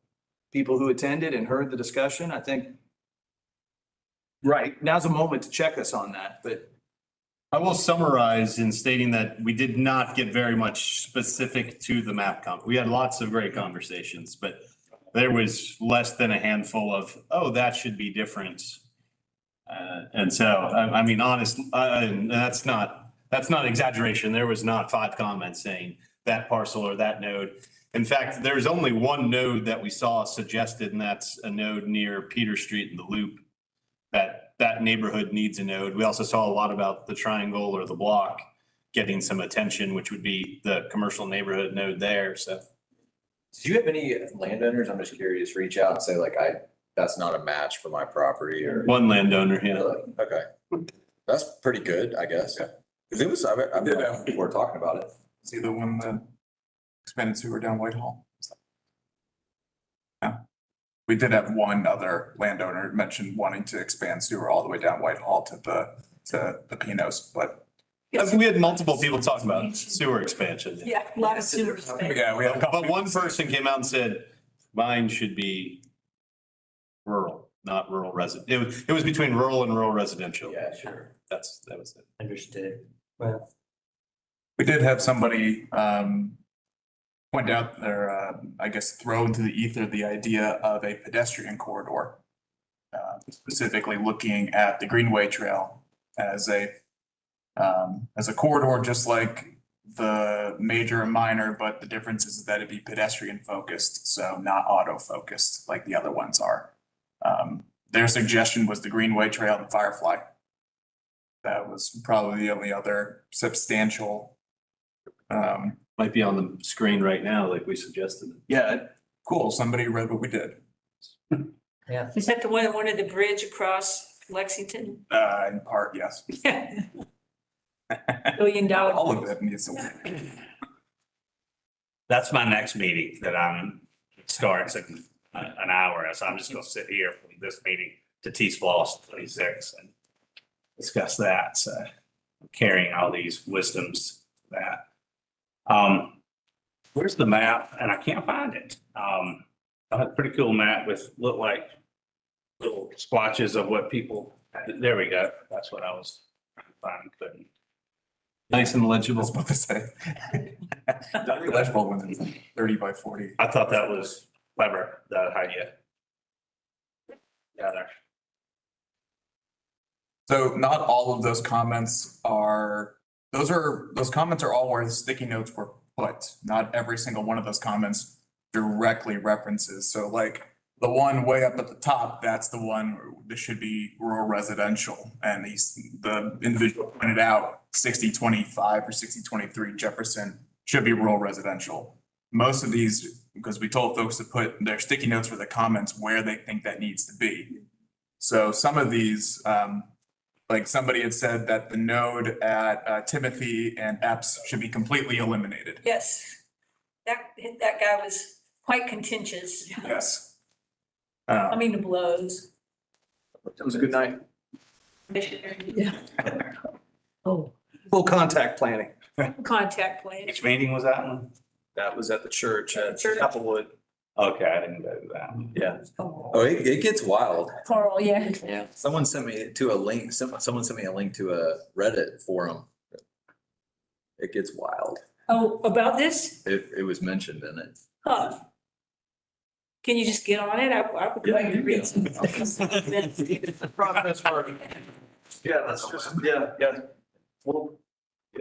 people who attended and heard the discussion. I think, right, now's a moment to check us on that, but I will summarize in stating that we did not get very much specific to the map We had lots of great conversations, but there was less than a handful of, oh, that should be different. And so, I mean, honest, and that's not exaggeration. There was not 5 comments saying that parcel or that node. In fact, there's only one node that we saw suggested, and that's a node near Peter Street in the Loop. That neighborhood needs a node. We also saw a lot about the triangle or the block getting some attention, which would be the commercial neighborhood node there, so. Did you have any landowners, I'm just curious, reach out and say like, that's not a match for my property or? One landowner, yeah. Okay, that's pretty good, I guess. Cause it was, people were talking about it. See the one that expanded sewer down Whitehall? Yeah. We did have one other landowner mention wanting to expand sewer all the way down Whitehall to the Pinos, but. We had multiple people talking about sewer expansion. Yeah, a lot of sewer. Yeah, we have a couple. But one person came out and said, mine should be rural, not rural resident. It was between rural and rural residential. Yeah, sure. That was it. Understood. Well, We did have somebody point out there, I guess, throw into the ether the idea of a pedestrian corridor. Specifically looking at the Greenway Trail as a corridor, just like the major and minor, but the difference is that it'd be pedestrian focused, so not auto focused like the other ones are. Their suggestion was the Greenway Trail and Firefly. That was probably the only other substantial. Might be on the screen right now, like we suggested. Yeah, cool. Somebody read what we did. Yeah. Is that the one that wanted the bridge across Lexington? In part, yes. $1 billion. All of it needs to. That's my next meeting that starts in an hour. So I'm just gonna sit here from this meeting to T-Splosh 26 and discuss that. So I'm carrying all these wisdoms that. Where's the map? And I can't find it. I had a pretty cool map with look like little splotches of what people, there we go. That's what I was trying to find, couldn't. Nice and I legible. was about to say. Dr. Legible when it's 30 by 40. I thought that was clever, that how you gather. So not all of those comments are, those comments are all where the sticky notes were put. Not every single one of those comments directly references. So like the one way up at the top, that's the one that should be rural residential. And the individual pointed out 60-25 or 60-23 Jefferson should be rural residential. Most of these, because we told folks to put their sticky notes for the comments where they think that needs to be. So some of these, like somebody had said that the node at Timothy and Epps should be completely eliminated. Yes, that guy was quite contentious. Yes. I mean, the blows. It was a good night. Yeah. Oh. Full contact planning. Contact plan. Which meeting was that one? That was at the church at Church. Applewood. Okay, I didn't go to that one. Yeah. Oh, it gets wild. Carl, yeah. Someone sent me to a link, someone sent me a link to a Reddit forum. It gets wild. Oh, about this? It was mentioned in it. Huh. Can you just get on it? I would like to read some. Process work. Yeah, let's just, yeah. Well,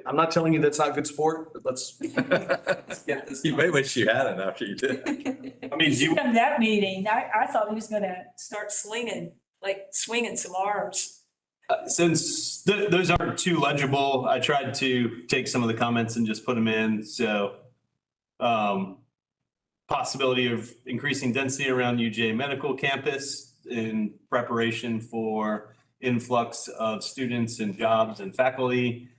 I'm not telling you that's not good sport, but let's. get this You may wish you hadn't after you did. I mean, you, From that meeting, I thought he was gonna start swinging some arms. Since those aren't too legible, I tried to take some of the comments and just put them in. So possibility of increasing density around UGA Medical Campus in preparation for influx of students and jobs and faculty.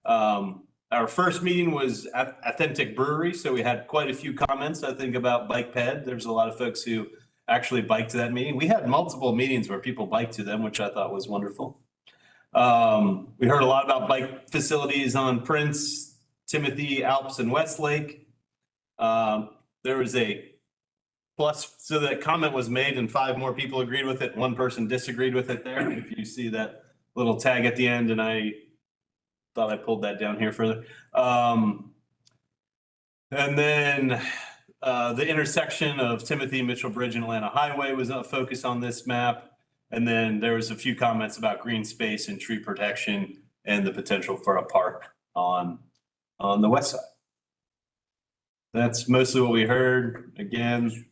Our first meeting was at Authentic Brewery, so we had quite a few comments, I think, about bike ped. There's a lot of folks who actually biked to that meeting. We had multiple meetings where people biked to them, which I thought was wonderful. We heard a lot about bike facilities on Prince, Timothy, Alps, and Westlake. There was a plus, so that comment was made and 5 more people agreed with it. 1 person disagreed with it there. If you see that little tag at the end, and I thought I pulled that down here further. And then the intersection of Timothy, Mitchell Bridge, and Atlanta Highway was a focus on this map. And then there was a few comments about green space and tree protection and the potential for a park on the west side. That's mostly what we heard. Again,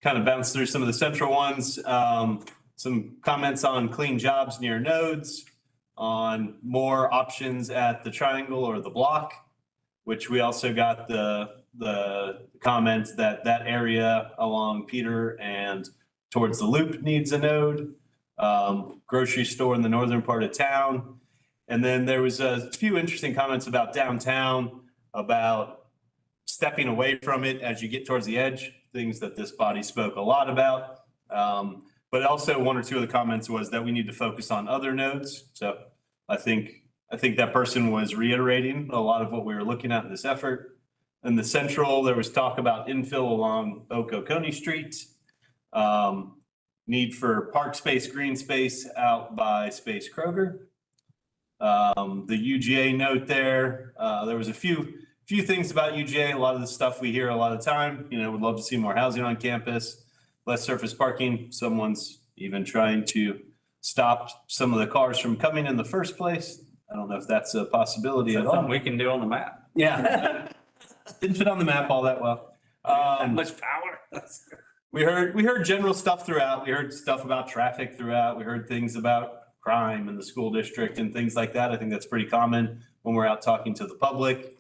kind of bounced through some of the central ones. Some comments on clean jobs near nodes, on more options at the triangle or the block, which we also got the comment that area along Peter and towards the loop needs a node, grocery store in the northern part of town. And then there was a few interesting comments about downtown, about stepping away from it as you get towards the edge, things that this body spoke a lot about. But also 1 or 2 of the comments was that we need to focus on other nodes. So I think that person was reiterating a lot of what we were looking at in this effort. In the central, there was talk about infill along Oconee Street. Need for park space, green space out by Space Kroger. The UGA note there, there was a few things about UGA, a lot of the stuff we hear a lot of the time, would love to see more housing on campus, less surface parking. Someone's even trying to stop some of the cars from coming in the first place. I don't know if that's a possibility at all. Something we can do on the map. Yeah. Didn't fit on the map all that well. That much power. We heard general stuff throughout. We heard stuff about traffic throughout. We heard things about crime in the school district and things like that. I think that's pretty common when we're out talking to the public.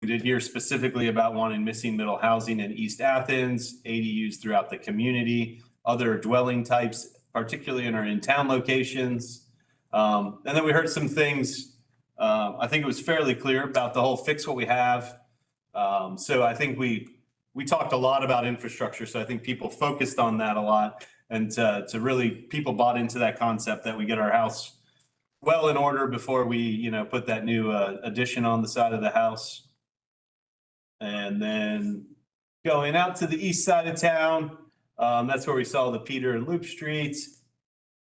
We did hear specifically about wanting missing middle housing in East Athens, ADUs throughout the community. other dwelling types, particularly in our in-town locations. And then we heard some things, I think it was fairly clear about the whole fix what we have. So I think we talked a lot about infrastructure, so I think people focused on that a lot. And to really, people bought into that concept that we get our house well in order before we, put that new addition on the side of the house. And then going out to the east side of town, that's where we saw the Peter and Loop Streets,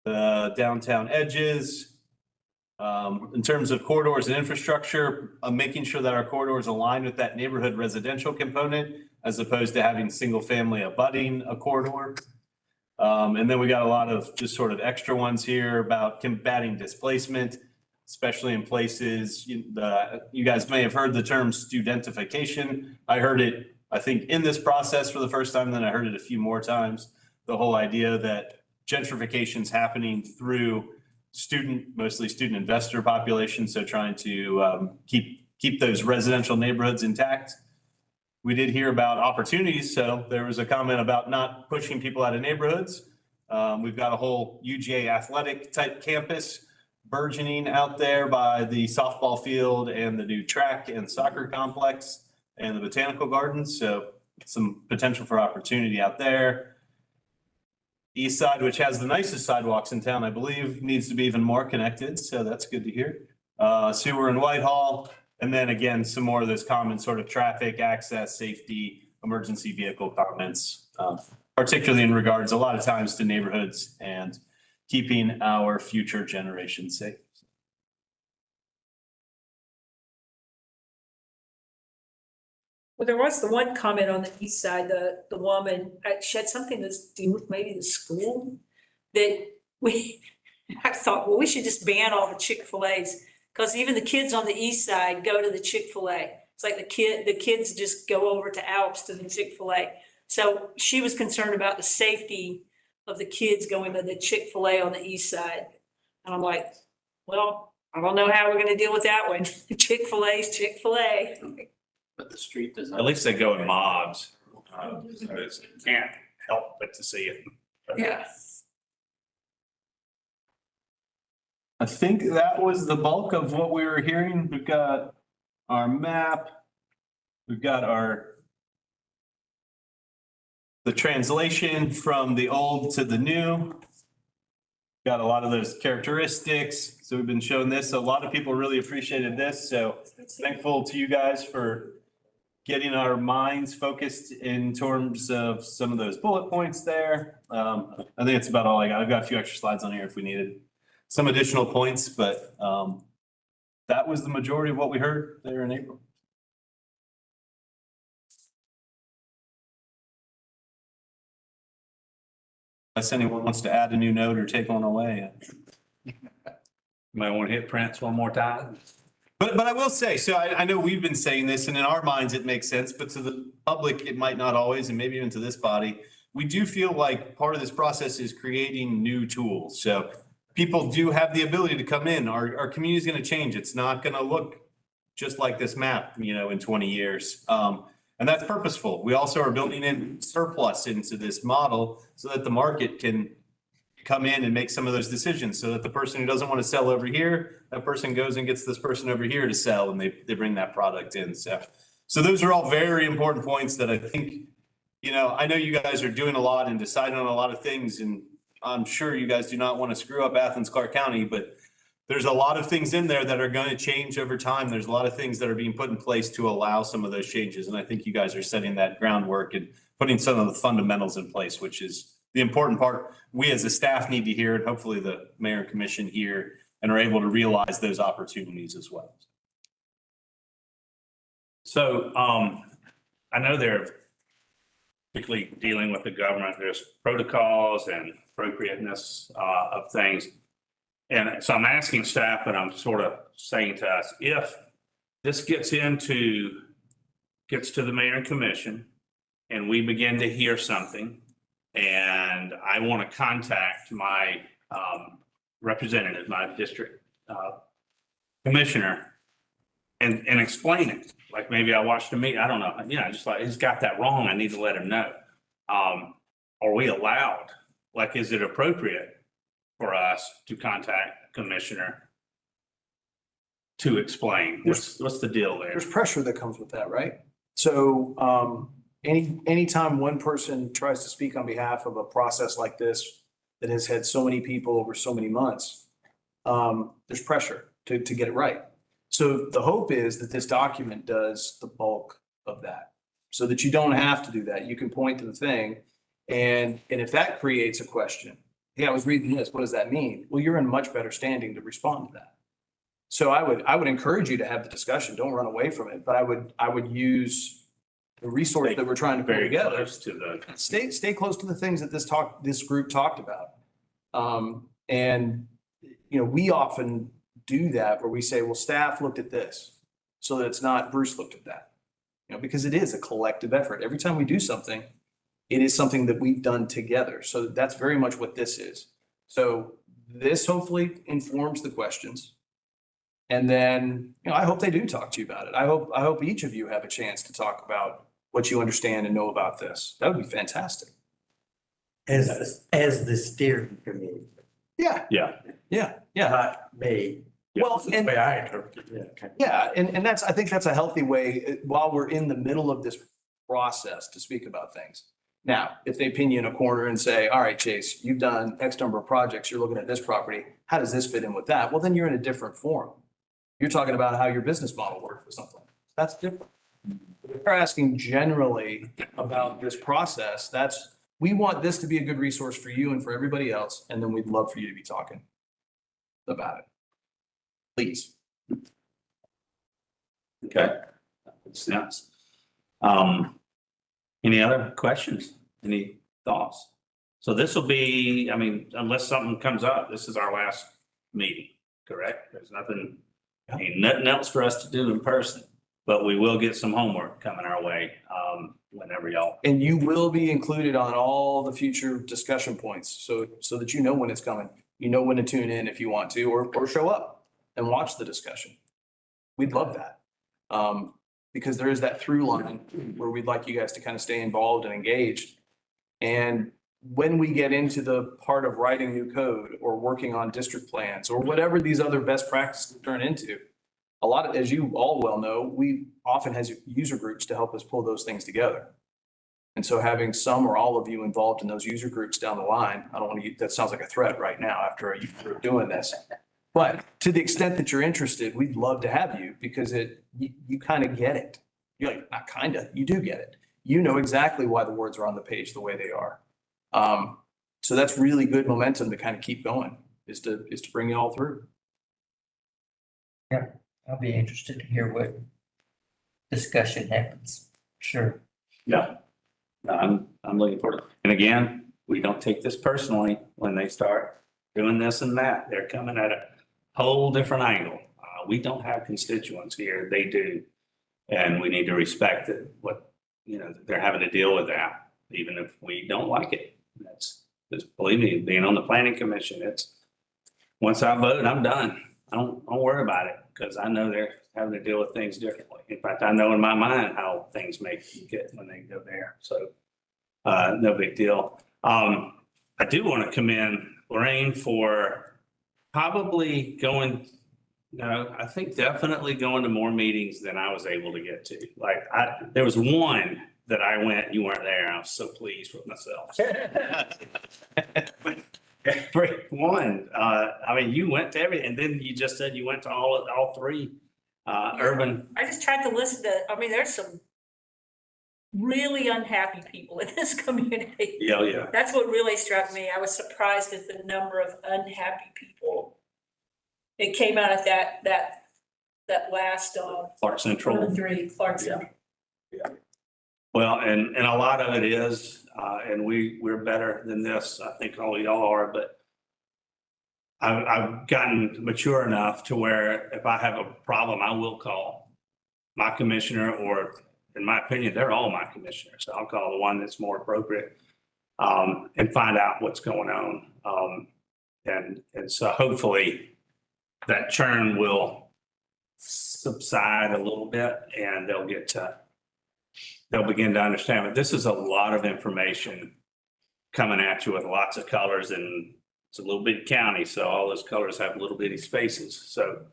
the downtown edges. In terms of corridors and infrastructure, making sure that our corridors align with that neighborhood residential component as opposed to having single family abutting a corridor. And then we got a lot of just sort of extra ones here about combating displacement, especially in places, you guys may have heard the term studentification. I heard it, I think, in this process for the first time, then I heard it a few more times. The whole idea that gentrification is happening through mostly student investor population. So trying to keep those residential neighborhoods intact. We did hear about opportunities. So there was a comment about not pushing people out of neighborhoods. We've got a whole UGA athletic type campus burgeoning out there by the softball field and the new track and soccer complex and the botanical gardens. So some potential for opportunity out there. East side, which has the nicest sidewalks in town, I believe, needs to be even more connected. So that's good to hear. Sewer and Whitehall. And then again, some more of those common sort of traffic, access, safety, emergency vehicle comments, particularly in regards a lot of times to neighborhoods and keeping our future generations safe. Well, there was the one comment on the east side, the woman, she had something to do with maybe the school that I thought, well, we should just ban all the Chick-fil-A's because even the kids on the east side go to the Chick-fil-A. It's like the kids just go over to Alps to the Chick-fil-A. So she was concerned about the safety of the kids going to the Chick-fil-A on the east side. And I'm like, well, I don't know how we're gonna deal with that one. Chick-fil-A's Chick-fil-A. But the street does. At least they go in mobs. So you can't help but to see it. Yeah. I think that was the bulk of what we were hearing. We've got our map. We've got the translation from the old to the new. Got a lot of those characteristics. So we've been showing this. A lot of people really appreciated this. So thankful to you guys for getting our minds focused in terms of some of those bullet points there. I think it's about all I got. I've got a few extra slides on here if we needed some additional points, but that was the majority of what we heard there in April. Unless anyone wants to add a new note or take one away. You might want to hit Prince one more time. But I will say, so I know we've been saying this, and in our minds it makes sense, but to the public it might not always, and maybe even to this body. We do feel like part of this process is creating new tools. So people do have the ability to come in. Our community is going to change. It's not going to look just like this map, in 20 years. And that's purposeful. We also are building in surplus into this model so that the market can come in and make some of those decisions, so that the person who doesn't want to sell over here, that person goes and gets this person over here to sell, and they bring that product in. So those are all very important points that I think, I know you guys are doing a lot and deciding on a lot of things, and I'm sure you guys do not want to screw up Athens-Clarke County, but there's a lot of things in there that are going to change over time. There's a lot of things that are being put in place to allow some of those changes. And I think you guys are setting that groundwork and putting some of the fundamentals in place, which is the important part. We as a staff need to hear, and hopefully the mayor and commission hear and are able to realize those opportunities as well. So I know they're particularly dealing with the government. There's protocols and appropriateness of things. And so I'm asking staff, but I'm sort of saying to us, if this gets to the mayor and commission and we begin to hear something, and I want to contact my representative, my district commissioner, and explain it. Like maybe I watched a meeting, I don't know, just like he's got that wrong, I need to let him know. Are we allowed like, is it appropriate for us to contact commissioner to explain? What's the deal there? There's pressure that comes with that, right? So anytime one person tries to speak on behalf of a process like this that has had so many people over so many months, there's pressure to get it right. So the hope is that this document does the bulk of that, so that you don't have to do that. You can point to the thing, and if that creates a question, hey, I was reading this, what does that mean? Well, you're in much better standing to respond to that. So I would encourage you to have the discussion. Don't run away from it, but I would use the resource that we're trying to put Very together. close to the, Stay close to the things that this group talked about. And, we often do that where we say, well, staff looked at this, so that it's not Bruce looked at that. Because it is a collective effort. Every time we do something, it is something that we've done together. So that's very much what this is. So this hopefully informs the questions. And then, I hope they do talk to you about it. I hope each of you have a chance to talk about what you understand and know about this. That would be fantastic. As the steering committee, Yeah, yeah. not me. Well, That's the and- way I interpret it. Yeah, and I think that's a healthy way while we're in the middle of this process to speak about things. Now, if they pin you in a corner and say, all right, Chase, you've done X number of projects, you're looking at this property, how does this fit in with that? Well, then you're in a different forum. You're talking about how your business model works or something. That's different. If you're asking generally about this process, we want this to be a good resource for you and for everybody else, and then we'd love for you to be talking about it. Please. Okay. Makes sense. Any other questions? Any thoughts? So this will be, unless something comes up, this is our last meeting, correct? There's nothing else for us to do in person, but we will get some homework coming our way, whenever y'all. And you will be included on all the future discussion points, so that you know when it's coming. You know when to tune in if you want to, or show up and watch the discussion. We'd love that. Because there is that through line where we'd like you guys to kind of stay involved and engaged. And when we get into the part of writing new code or working on district plans or whatever these other best practices turn into, a lot of, as you all well know, we often has user groups to help us pull those things together. And so having some or all of you involved in those user groups down the line, I don't want to, that sounds like a threat right now after a year of doing this. But to the extent that you're interested, we'd love to have you because you kind of get it. You're like, not kind of, you do get it. You know exactly why the words are on the page the way they are. So that's really good momentum to kind of keep going, is to bring you all through. Yeah, I'll be interested to hear what discussion happens. Sure. Yeah. No, I'm looking forward to it. And again, we don't take this personally when they start doing this and that. They're coming at a whole different angle. We don't have constituents here. They do. And we need to respect it, they're having to deal with that, even if we don't like it. Just believe me, being on the planning commission, once I vote, I'm done. I don't worry about it because I know they're having to deal with things differently. In fact, I know in my mind how things may get when they go there. So no big deal. I do want to commend Lorraine for probably going, I think definitely going to more meetings than I was able to get to. Like there was one that I went, you weren't there. I was so pleased with myself. Every one, you went to every, and then you just said you went to all three urban. I just tried to listen to, there's some really unhappy people in this community. Yeah. That's what really struck me. I was surprised at the number of unhappy people. It came out of that last, Clarke Central. Clarke Central. Yeah. Well, and a lot of it is, and we're better than this. I think all y'all are, but I've gotten mature enough to where if I have a problem, I will call my commissioner, or in my opinion, they're all my commissioners. So I'll call the one that's more appropriate, and find out what's going on. And so hopefully that churn will subside a little bit and they'll begin to understand. But this is a lot of information coming at you with lots of colors, and it's a little bitty county, so all those colors have little bitty spaces. So,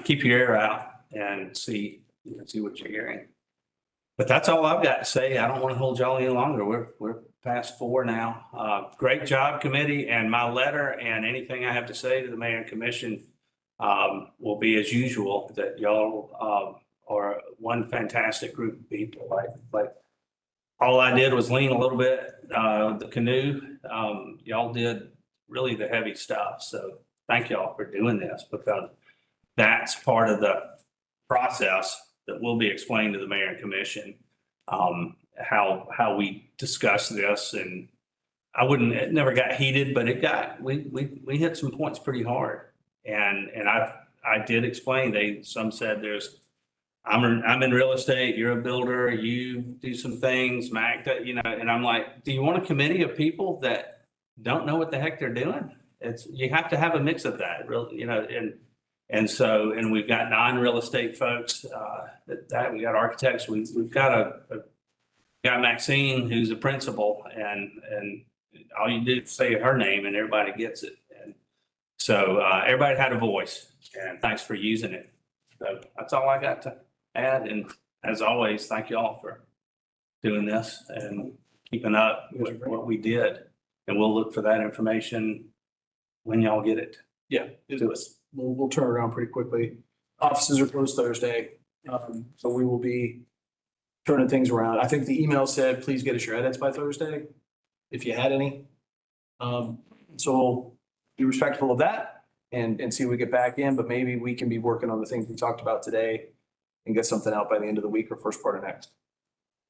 keep your ear out and see what you're hearing. But that's all I've got to say. I don't want to hold y'all any longer. We're past 4 now. Great job, committee, and my letter and anything I have to say to the mayor and commission will be as usual, that y'all are one fantastic group of people. Like all I did was lean a little bit, the canoe. Y'all did really the heavy stuff. So thank y'all for doing this, because that's part of the process that will be explained to the mayor and commission, how we discuss this. And it never got heated, but we hit some points pretty hard. And I did explain, some said I'm in real estate, you're a builder, you do some things, Mac, and I'm like, do you want a committee of people that don't know what the heck they're doing? You have to have a mix of that, really, and we've got non-real estate folks, we got architects, we've got got Maxine, who's a principal, and all you do is say her name and everybody gets it. And so everybody had a voice, and thanks for using it. So that's all I got to add. And as always, thank you all for doing this and keeping up with what we did. And we'll look for that information when y'all get it. Yeah, to us. We'll turn around pretty quickly. Offices are closed Thursday, so we will be turning things around. I think the email said, please get us your edits by Thursday, if you had any. So we'll be respectful of that and see if we get back in, but maybe we can be working on the things we talked about today and get something out by the end of the week or first part of next.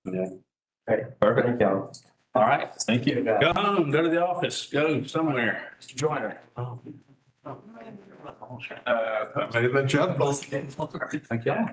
Okay. Hey, perfect. Thank y'all. All right. Thank you. Go home, go to the office, go somewhere. Mr. Joyner. Maybe the job. Thank y'all.